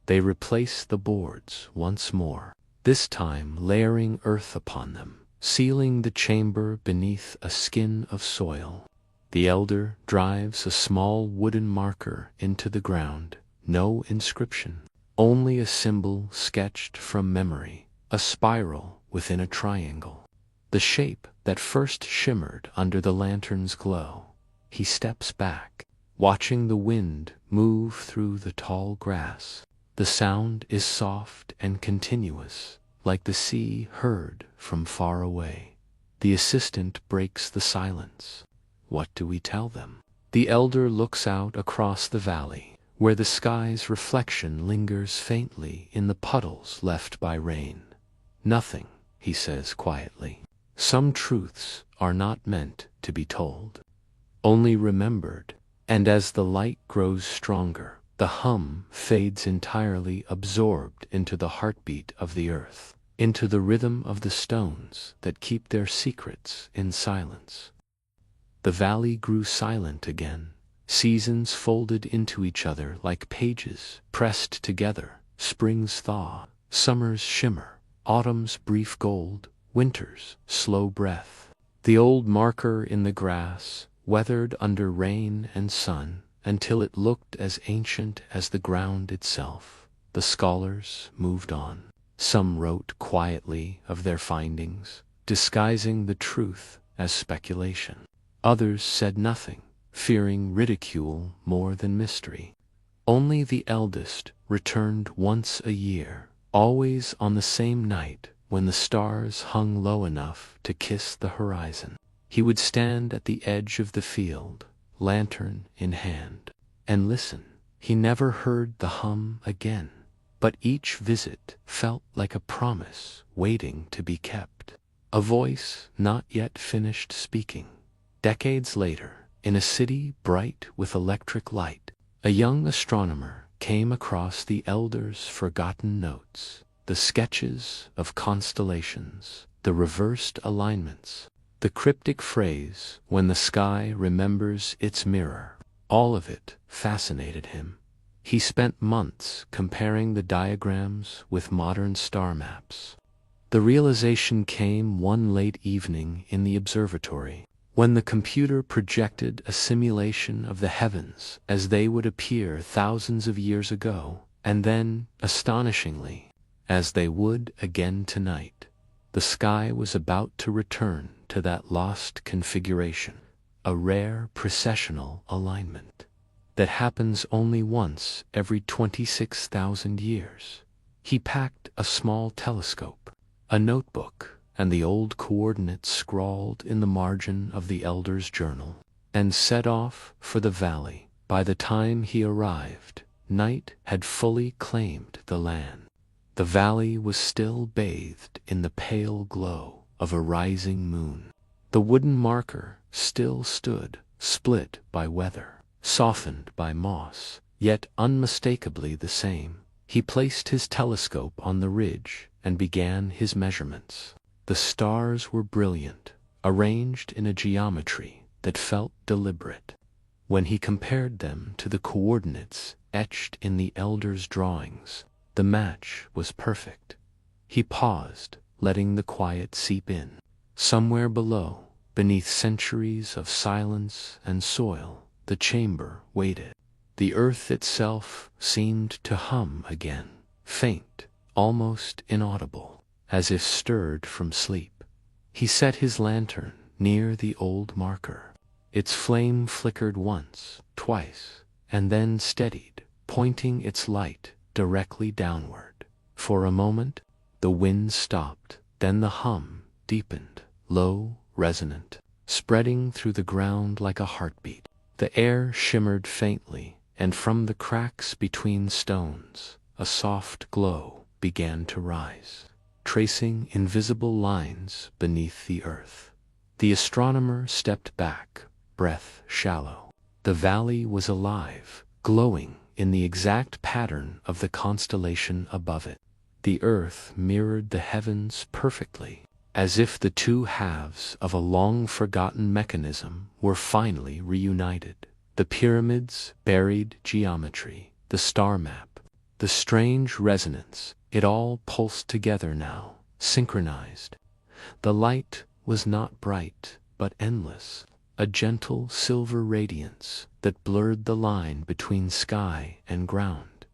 They replace the boards once more, this time layering earth upon them, sealing the chamber beneath a skin of soil. The elder drives a small wooden marker into the ground, no inscription, only a symbol sketched from memory, a spiral within a triangle. The shape that first shimmered under the lantern's glow. He steps back, watching the wind move through the tall grass. The sound is soft and continuous, like the sea heard from far away. The assistant breaks the silence. What do we tell them? The elder looks out across the valley, where the sky's reflection lingers faintly in the puddles left by rain. Nothing, he says quietly. Some truths are not meant to be told, only remembered, and as the light grows stronger, the hum fades entirely, absorbed into the heartbeat of the earth, into the rhythm of the stones that keep their secrets in silence. The valley grew silent again. Seasons folded into each other like pages pressed together. Spring's thaw, summer's shimmer, autumn's brief gold, winter's slow breath. The old marker in the grass weathered under rain and sun until it looked as ancient as the ground itself. The scholars moved on. Some wrote quietly of their findings, disguising the truth as speculation. Others said nothing, fearing ridicule more than mystery. Only the eldest returned once a year, always on the same night when the stars hung low enough to kiss the horizon. He would stand at the edge of the field, lantern in hand, and listen. He never heard the hum again, but each visit felt like a promise waiting to be kept. A voice not yet finished speaking. Decades later, in a city bright with electric light, a young astronomer came across the elder's forgotten notes, the sketches of constellations, the reversed alignments, the cryptic phrase, "when the sky remembers its mirror." All of it fascinated him. He spent months comparing the diagrams with modern star maps. The realization came one late evening in the observatory, when the computer projected a simulation of the heavens as they would appear thousands of years ago, and then, astonishingly, as they would again tonight. The sky was about to return to that lost configuration, a rare precessional alignment that happens only once every 26,000 years. He packed a small telescope, a notebook, and the old coordinates scrawled in the margin of the elder's journal, and set off for the valley. By the time he arrived, night had fully claimed the land. The valley was still bathed in the pale glow of a rising moon. The wooden marker still stood, split by weather, softened by moss, yet unmistakably the same. He placed his telescope on the ridge and began his measurements. The stars were brilliant, arranged in a geometry that felt deliberate. When he compared them to the coordinates etched in the elder's drawings, the match was perfect. He paused, letting the quiet seep in. Somewhere below, beneath centuries of silence and soil, the chamber waited. The earth itself seemed to hum again, faint, almost inaudible, as if stirred from sleep. He set his lantern near the old marker. Its flame flickered once, twice, and then steadied, pointing its light directly downward. For a moment, the wind stopped, then the hum deepened, low, resonant, spreading through the ground like a heartbeat. The air shimmered faintly, and from the cracks between stones, a soft glow began to rise, tracing invisible lines beneath the earth. The astronomer stepped back, breath shallow. The valley was alive, glowing in the exact pattern of the constellation above it. The earth mirrored the heavens perfectly, as if the two halves of a long-forgotten mechanism were finally reunited. The pyramids, buried geometry, the star map, the strange resonance, it all pulsed together now, synchronized. The light was not bright, but endless, a gentle silver radiance that blurred the line between sky and ground.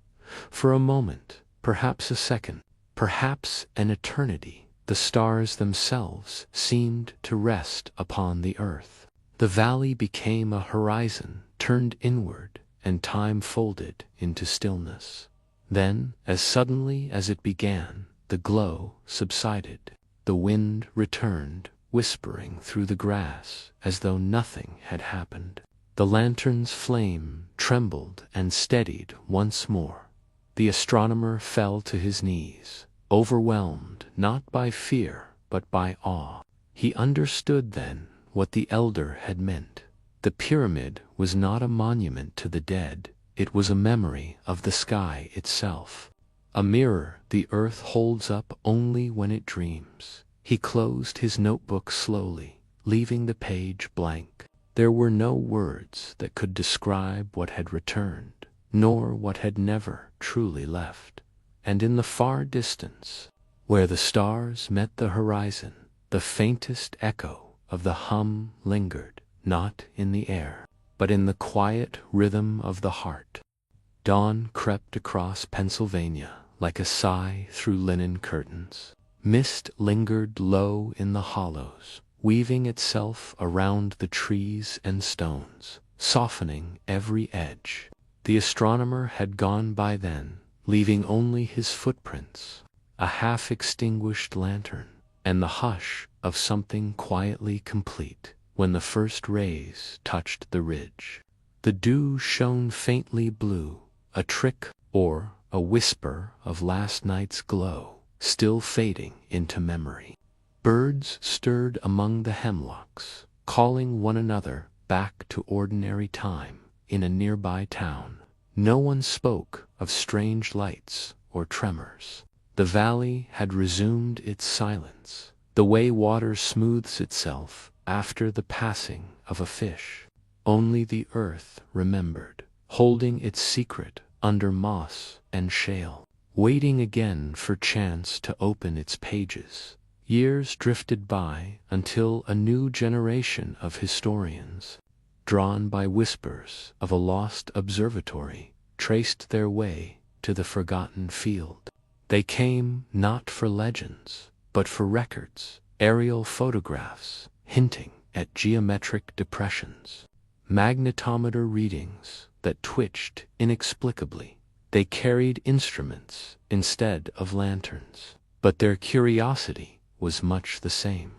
For a moment, perhaps a second, perhaps an eternity, the stars themselves seemed to rest upon the earth. The valley became a horizon turned inward, and time folded into stillness. Then, as suddenly as it began, the glow subsided. The wind returned, whispering through the grass as though nothing had happened. The lantern's flame trembled and steadied once more. The astronomer fell to his knees, overwhelmed not by fear but by awe. He understood then what the elder had meant. The pyramid was not a monument to the dead, it was a memory of the sky itself. A mirror the earth holds up only when it dreams. He closed his notebook slowly, leaving the page blank. There were no words that could describe what had returned, nor what had never truly left. And in the far distance, where the stars met the horizon, the faintest echo of the hum lingered, not in the air, but in the quiet rhythm of the heart. Dawn crept across Pennsylvania like a sigh through linen curtains. Mist lingered low in the hollows, weaving itself around the trees and stones, softening every edge. The astronomer had gone by then, leaving only his footprints, a half-extinguished lantern, and the hush of something quietly complete. When the first rays touched the ridge, the dew shone faintly blue, a trick or a whisper of last night's glow, still fading into memory. Birds stirred among the hemlocks, calling one another back to ordinary time in a nearby town. No one spoke of strange lights or tremors. The valley had resumed its silence, the way water smooths itself after the passing of a fish. Only the earth remembered, holding its secret under moss and shale, waiting again for chance to open its pages. Years drifted by until a new generation of historians, drawn by whispers of a lost observatory, traced their way to the forgotten field. They came not for legends, but for records, aerial photographs, hinting at geometric depressions, magnetometer readings that twitched inexplicably. They carried instruments instead of lanterns, but their curiosity was much the same.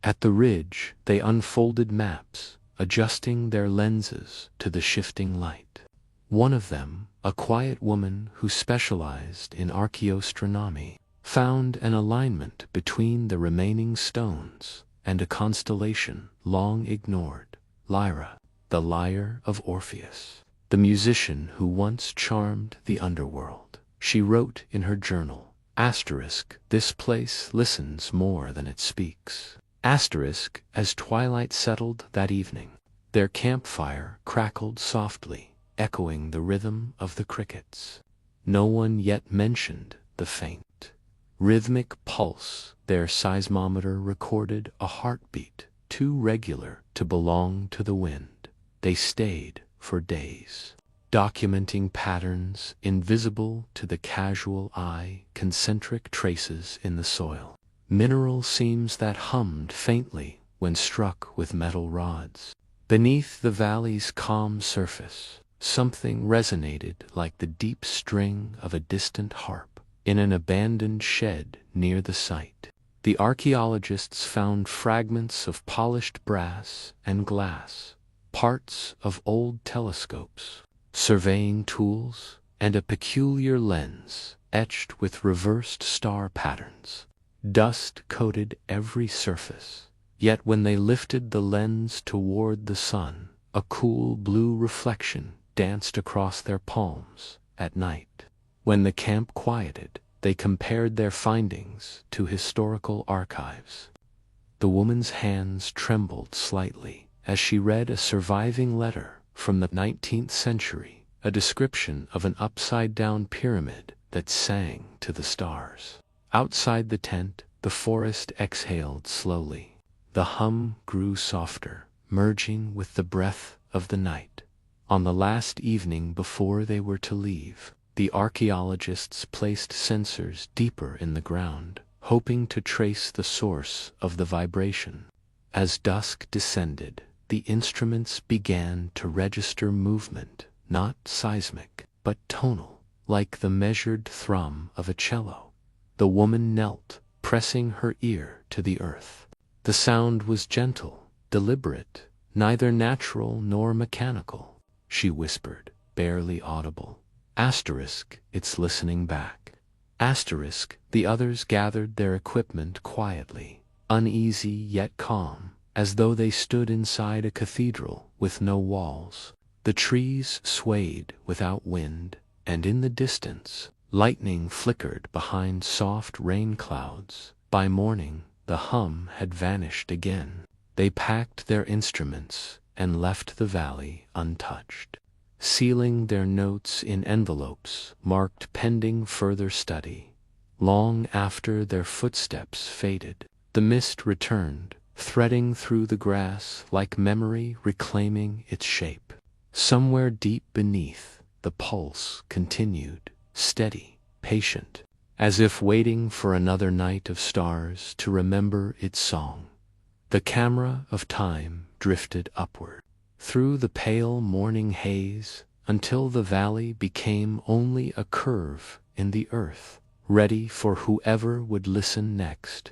At the ridge, they unfolded maps, adjusting their lenses to the shifting light. One of them, a quiet woman who specialized in archaeoastronomy, found an alignment between the remaining stones and a constellation long ignored, Lyra, the lyre of Orpheus, the musician who once charmed the underworld. She wrote in her journal, Asterisk, this place listens more than it speaks. Asterisk, as twilight settled that evening, their campfire crackled softly, echoing the rhythm of the crickets. No one yet mentioned the faint, rhythmic pulse. Their seismometer recorded a heartbeat too regular to belong to the wind. They stayed for days, documenting patterns invisible to the casual eye, concentric traces in the soil, mineral seams that hummed faintly when struck with metal rods. Beneath the valley's calm surface, Something resonated like the deep string of a distant harp in an abandoned shed near the site. The archaeologists found fragments of polished brass and glass, parts of old telescopes, surveying tools, and a peculiar lens etched with reversed star patterns. Dust coated every surface, yet when they lifted the lens toward the sun, a cool blue reflection danced across their palms at night. When the camp quieted, they compared their findings to historical archives. The woman's hands trembled slightly as she read a surviving letter from the 19th century, a description of an upside-down pyramid that sang to the stars. Outside the tent, the forest exhaled slowly. The hum grew softer, merging with the breath of the night. On the last evening before they were to leave, the archaeologists placed sensors deeper in the ground, hoping to trace the source of the vibration. As dusk descended, the instruments began to register movement, not seismic, but tonal, like the measured thrum of a cello. The woman knelt, pressing her ear to the earth. The sound was gentle, deliberate, neither natural nor mechanical. She whispered, barely audible. Asterisk, it's listening back. Asterisk, the others gathered their equipment quietly, uneasy yet calm, as though they stood inside a cathedral with no walls. The trees swayed without wind, and in the distance, lightning flickered behind soft rain clouds. By morning, the hum had vanished again. They packed their instruments and left the valley untouched, sealing their notes in envelopes marked pending further study. Long after their footsteps faded, the mist returned, threading through the grass like memory reclaiming its shape. Somewhere deep beneath, the pulse continued, steady, patient, as if waiting for another night of stars to remember its song. The camera of time drifted upward, through the pale morning haze, until the valley became only a curve in the earth, ready for whoever would listen next.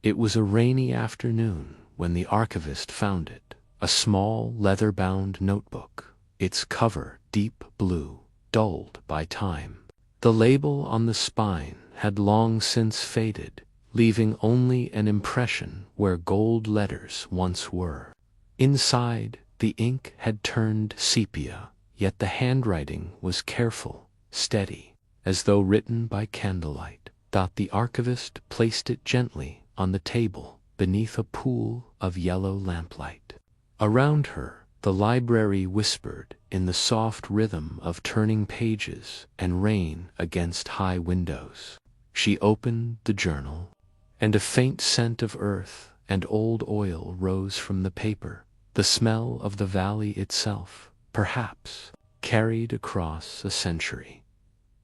It was a rainy afternoon when the archivist found it, a small leather-bound notebook, its cover deep blue, dulled by time. The label on the spine had long since faded, leaving only an impression where gold letters once were. Inside, the ink had turned sepia, yet the handwriting was careful, steady, as though written by candlelight. The archivist placed it gently on the table beneath a pool of yellow lamplight. Around her, the library whispered in the soft rhythm of turning pages and rain against high windows. She opened the journal, and a faint scent of earth and old oil rose from the paper, the smell of the valley itself, perhaps, carried across a century.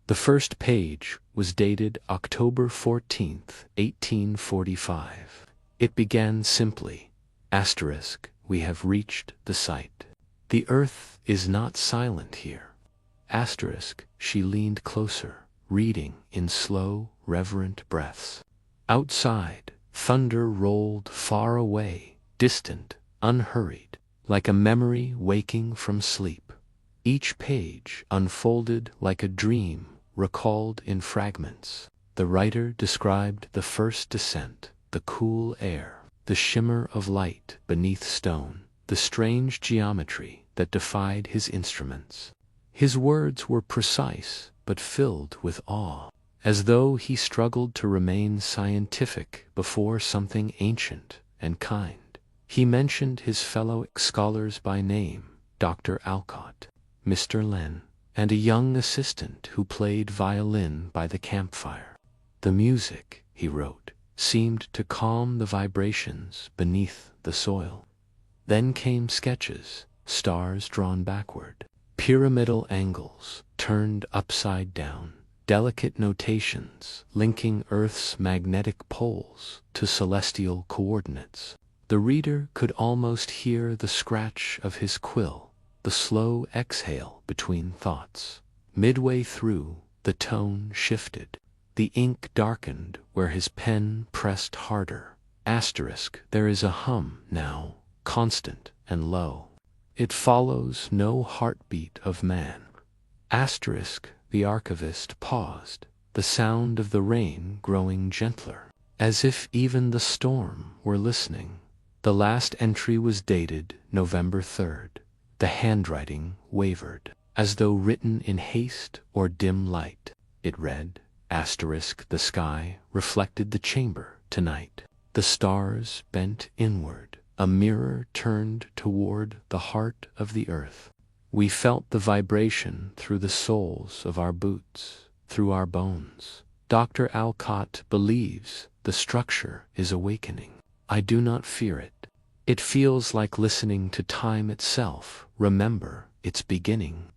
The first page was dated October 14th, 1845. It began simply, asterisk, we have reached the site. The earth is not silent here. Asterisk, she leaned closer, reading in slow, reverent breaths. Outside, thunder rolled far away, distant, unhurried, like a memory waking from sleep. Each page unfolded like a dream recalled in fragments. The writer described the first descent, the cool air, the shimmer of light beneath stone, the strange geometry that defied his instruments. His words were precise but filled with awe, as though he struggled to remain scientific before something ancient and kind. He mentioned his fellow scholars by name, Dr. Alcott, Mr. Len, and a young assistant who played violin by the campfire. The music, he wrote, seemed to calm the vibrations beneath the soil. Then came sketches, stars drawn backward, pyramidal angles turned upside down, delicate notations linking Earth's magnetic poles to celestial coordinates. The reader could almost hear the scratch of his quill, the slow exhale between thoughts. Midway through, the tone shifted. The ink darkened where his pen pressed harder. There is a hum now, constant and low. It follows no heartbeat of man. The archivist paused, the sound of the rain growing gentler, as if even the storm were listening. The last entry was dated November 3rd. The handwriting wavered, as though written in haste or dim light. It read, the sky reflected the chamber tonight. The stars bent inward, a mirror turned toward the heart of the earth. We felt the vibration through the soles of our boots, through our bones. Dr. Alcott believes the structure is awakening. I do not fear it. It feels like listening to time itself. Remember its beginning.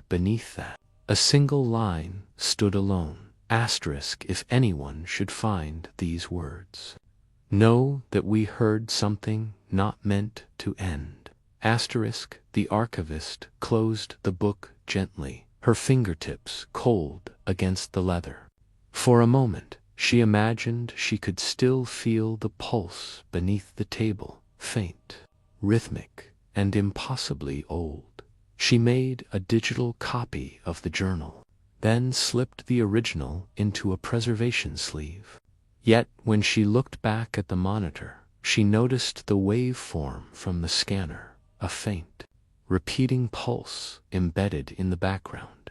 Beneath that, a single line stood alone. If anyone should find these words, know that we heard something not meant to end. The archivist closed the book gently, her fingertips cold against the leather. For a moment, she imagined she could still feel the pulse beneath the table, faint, rhythmic, and impossibly old. She made a digital copy of the journal, then slipped the original into a preservation sleeve. Yet when she looked back at the monitor, she noticed the waveform from the scanner, a faint, repeating pulse embedded in the background.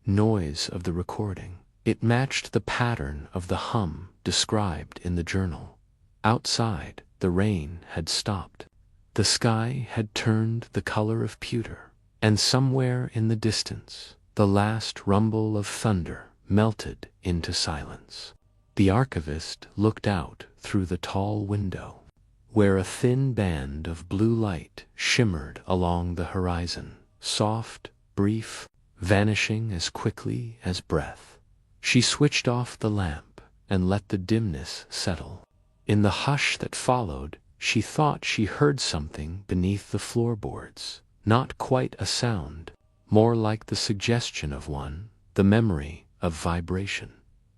Noise of the recording. It matched the pattern of the hum described in the journal. Outside, the rain had stopped. The sky had turned the color of pewter, and somewhere in the distance, the last rumble of thunder melted into silence. The archivist looked out through the tall window, where a thin band of blue light shimmered along the horizon, soft, brief, vanishing as quickly as breath. She switched off the lamp and let the dimness settle. In the hush that followed, she thought she heard something beneath the floorboards. Not quite a sound, more like the suggestion of one, the memory of vibration.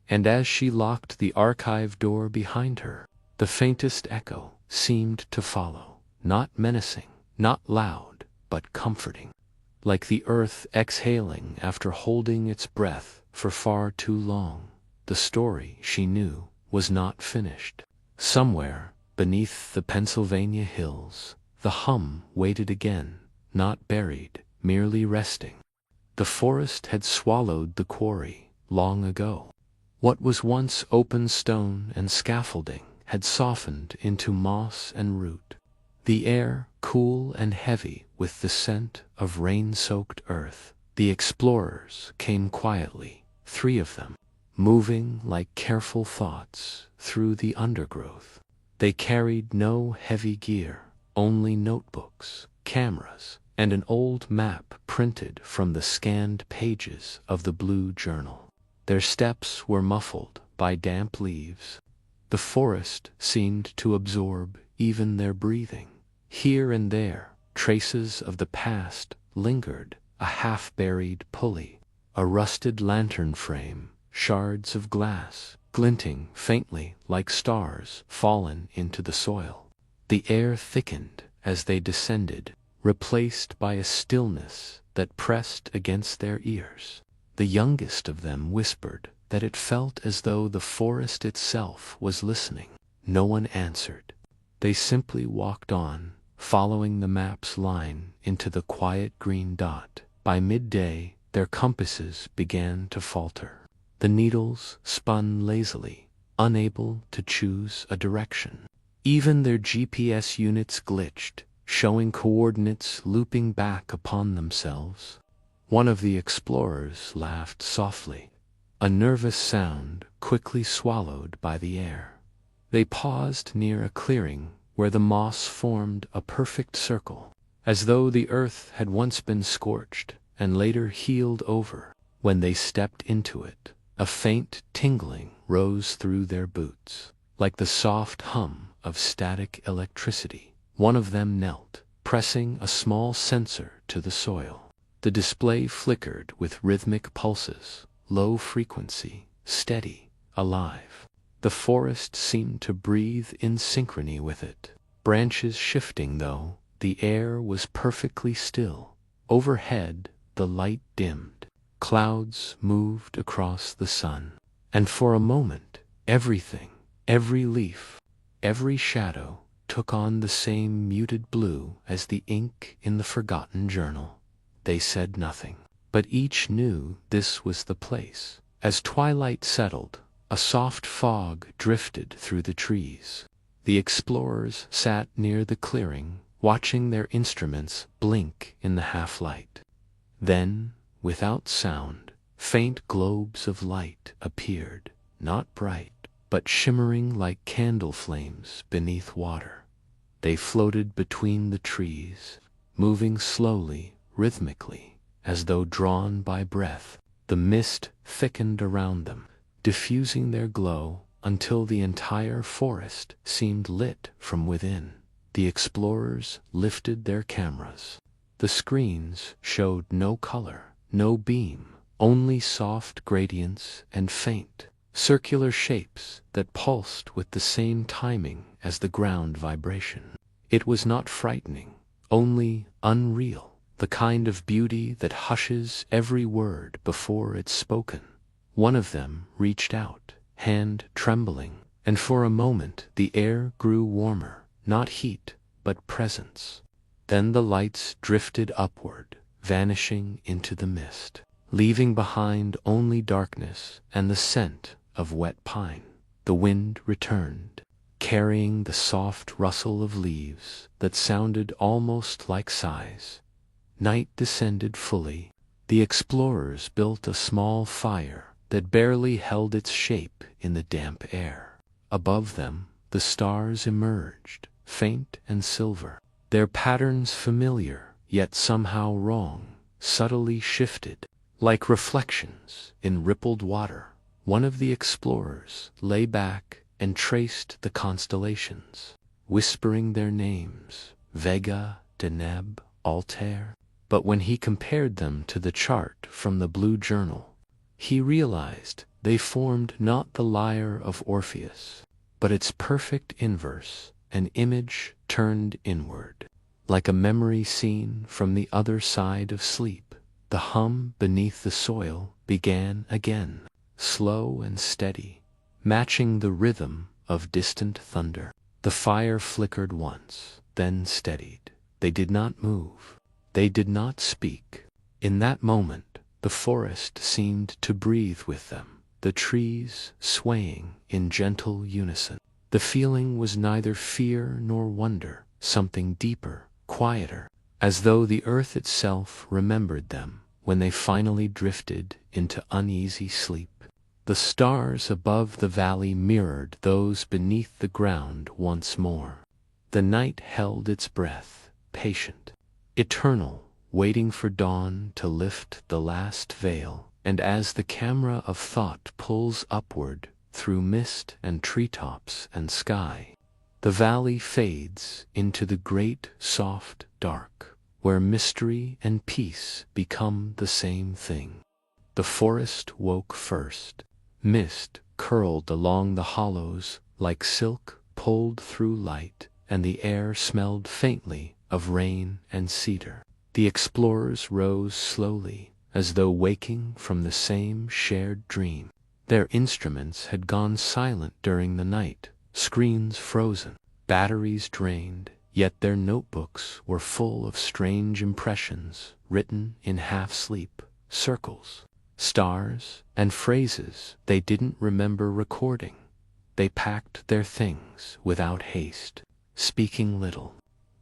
And as she locked the archive door behind her, the faintest echo seemed to follow, not menacing, not loud, but comforting. Like the earth exhaling after holding its breath for far too long. The story, she knew, was not finished. Somewhere, beneath the Pennsylvania hills, the hum waited again, not buried, merely resting. The forest had swallowed the quarry long ago. What was once open stone and scaffolding had softened into moss and root. The air, cool and heavy with the scent of rain-soaked earth. The explorers came quietly, 3 of them, moving like careful thoughts through the undergrowth. They carried no heavy gear, only notebooks, cameras, and an old map printed from the scanned pages of the blue journal. Their steps were muffled by damp leaves. The forest seemed to absorb even their breathing. Here and there, traces of the past lingered, a half-buried pulley, a rusted lantern frame, shards of glass, glinting faintly like stars fallen into the soil. The air thickened as they descended, replaced by a stillness that pressed against their ears. The youngest of them whispered that it felt as though the forest itself was listening. No one answered. They simply walked on, following the map's line into the quiet green dot. By midday, their compasses began to falter. The needles spun lazily, unable to choose a direction. Even their GPS units glitched, showing coordinates looping back upon themselves. One of the explorers laughed softly, a nervous sound quickly swallowed by the air. They paused near a clearing where the moss formed a perfect circle, as though the earth had once been scorched and later healed over. When they stepped into it, a faint tingling rose through their boots, like the soft hum of static electricity. One of them knelt, pressing a small sensor to the soil. The display flickered with rhythmic pulses, low frequency, steady, alive. The forest seemed to breathe in synchrony with it. Branches shifting though, the air was perfectly still. Overhead, the light dimmed. Clouds moved across the sun. And for a moment, everything, every leaf, every shadow, took on the same muted blue as the ink in the forgotten journal. They said nothing, but each knew this was the place. As twilight settled, a soft fog drifted through the trees. The explorers sat near the clearing, watching their instruments blink in the half-light. Then, without sound, faint globes of light appeared, not bright, but shimmering like candle flames beneath water. They floated between the trees, moving slowly, rhythmically, as though drawn by breath. The mist thickened around them, diffusing their glow until the entire forest seemed lit from within. The explorers lifted their cameras. The screens showed no color, no beam, only soft gradients and faint, circular shapes that pulsed with the same timing as the ground vibration. It was not frightening, only unreal, the kind of beauty that hushes every word before it's spoken. One of them reached out, hand trembling, and for a moment the air grew warmer, not heat, but presence. Then the lights drifted upward, vanishing into the mist, leaving behind only darkness and the scent of wet pine. The wind returned, carrying the soft rustle of leaves that sounded almost like sighs. Night descended fully. The explorers built a small fire that barely held its shape in the damp air. Above them, the stars emerged, faint and silver, their patterns familiar, yet somehow wrong, subtly shifted, like reflections in rippled water. One of the explorers lay back and traced the constellations, whispering their names, Vega, Deneb, Altair. But when he compared them to the chart from the blue journal, he realized they formed not the lyre of Orpheus, but its perfect inverse, an image turned inward. Like a memory seen from the other side of sleep, the hum beneath the soil began again, slow and steady, matching the rhythm of distant thunder. The fire flickered once, then steadied. They did not move. They did not speak. In that moment, the forest seemed to breathe with them, the trees swaying in gentle unison. The feeling was neither fear nor wonder, something deeper, quieter, as though the earth itself remembered them when they finally drifted into uneasy sleep. The stars above the valley mirrored those beneath the ground once more. The night held its breath, patient, eternal, waiting for dawn to lift the last veil. And as the camera of thought pulls upward through mist and treetops and sky, the valley fades into the great soft dark, where mystery and peace become the same thing. The forest woke first. Mist curled along the hollows like silk pulled through light, and the air smelled faintly of rain and cedar. The explorers rose slowly, as though waking from the same shared dream. Their instruments had gone silent during the night, screens frozen, batteries drained, yet their notebooks were full of strange impressions written in half-sleep, circles, stars, and phrases they didn't remember recording. They packed their things without haste, speaking little.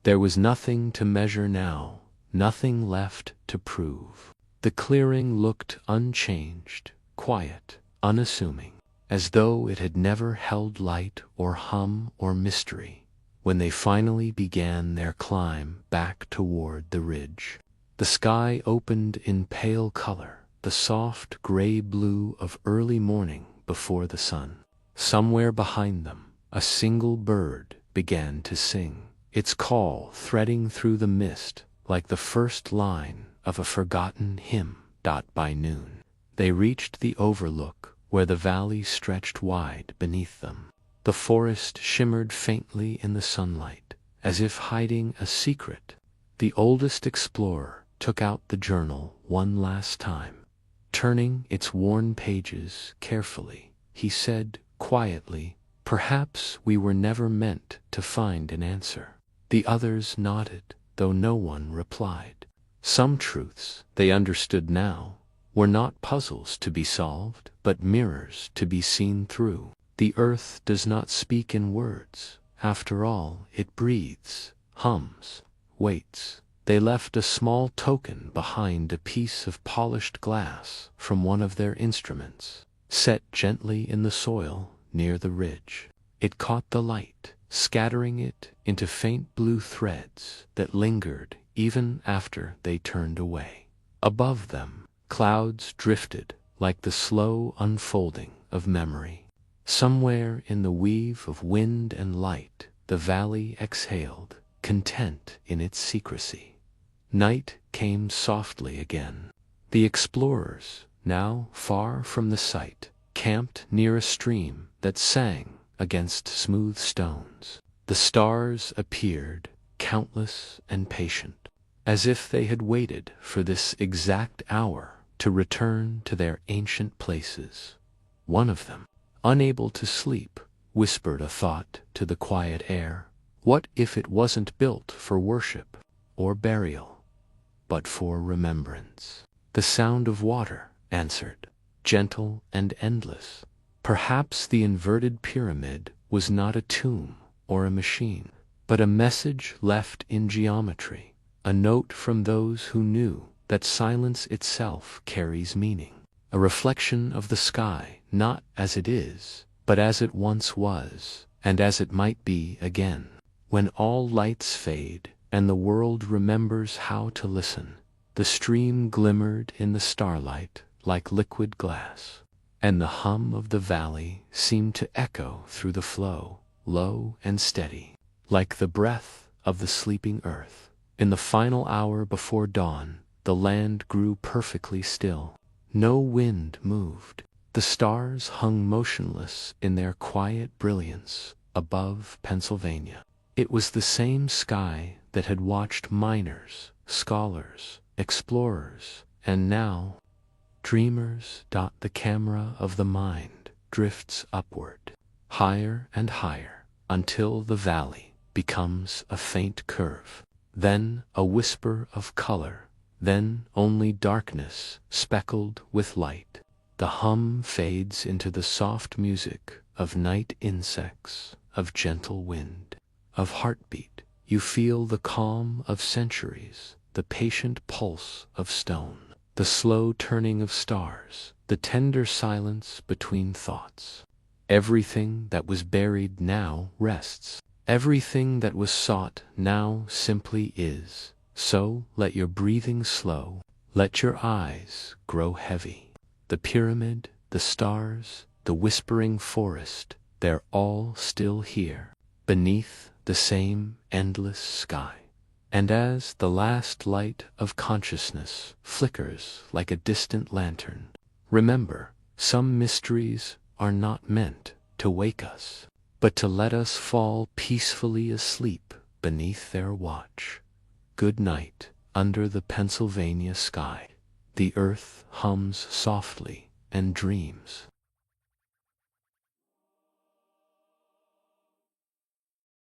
There was nothing to measure now, nothing left to prove. The clearing looked unchanged, quiet, unassuming, as though it had never held light or hum or mystery. When they finally began their climb back toward the ridge, the sky opened in pale color, the soft gray blue of early morning before the sun. Somewhere behind them, a single bird began to sing, its call threading through the mist like the first line of a forgotten hymn. By noon, they reached the overlook where the valley stretched wide beneath them. The forest shimmered faintly in the sunlight, as if hiding a secret. The oldest explorer took out the journal one last time. Turning its worn pages carefully, he said quietly, "Perhaps we were never meant to find an answer." The others nodded, though no one replied. Some truths, they understood now, were not puzzles to be solved, but mirrors to be seen through. The earth does not speak in words. After all, it breathes, hums, waits. They left a small token behind, a piece of polished glass from one of their instruments, set gently in the soil near the ridge. It caught the light, scattering it into faint blue threads that lingered even after they turned away. Above them, clouds drifted like the slow unfolding of memory. Somewhere in the weave of wind and light, the valley exhaled, content in its secrecy. Night came softly again. The explorers, now far from the sight, camped near a stream that sang against smooth stones. The stars appeared, countless and patient, as if they had waited for this exact hour to return to their ancient places. One of them, unable to sleep, whispered a thought to the quiet air. What if it wasn't built for worship or burial, but for remembrance? The sound of water answered, gentle and endless. Perhaps the inverted pyramid was not a tomb or a machine, but a message left in geometry, a note from those who knew that silence itself carries meaning, a reflection of the sky, not as it is, but as it once was, and as it might be again. When all lights fade, and the world remembers how to listen, the stream glimmered in the starlight like liquid glass, and the hum of the valley seemed to echo through the flow, low and steady, like the breath of the sleeping earth. In the final hour before dawn, the land grew perfectly still. No wind moved. The stars hung motionless in their quiet brilliance above Pennsylvania. It was the same sky that had watched miners, scholars, explorers, and now dreamers. The camera of the mind drifts upward, higher and higher, until the valley becomes a faint curve, then a whisper of color, then only darkness speckled with light. The hum fades into the soft music of night insects, of gentle wind, of heartbeat. You feel the calm of centuries, the patient pulse of stone, the slow turning of stars, the tender silence between thoughts. Everything that was buried now rests. Everything that was sought now simply is. So let your breathing slow, let your eyes grow heavy. The pyramid, the stars, the whispering forest, they're all still here, beneath the same endless sky. And as the last light of consciousness flickers like a distant lantern, remember, some mysteries are not meant to wake us, but to let us fall peacefully asleep beneath their watch. Good night, under the Pennsylvania sky. The earth hums softly and dreams.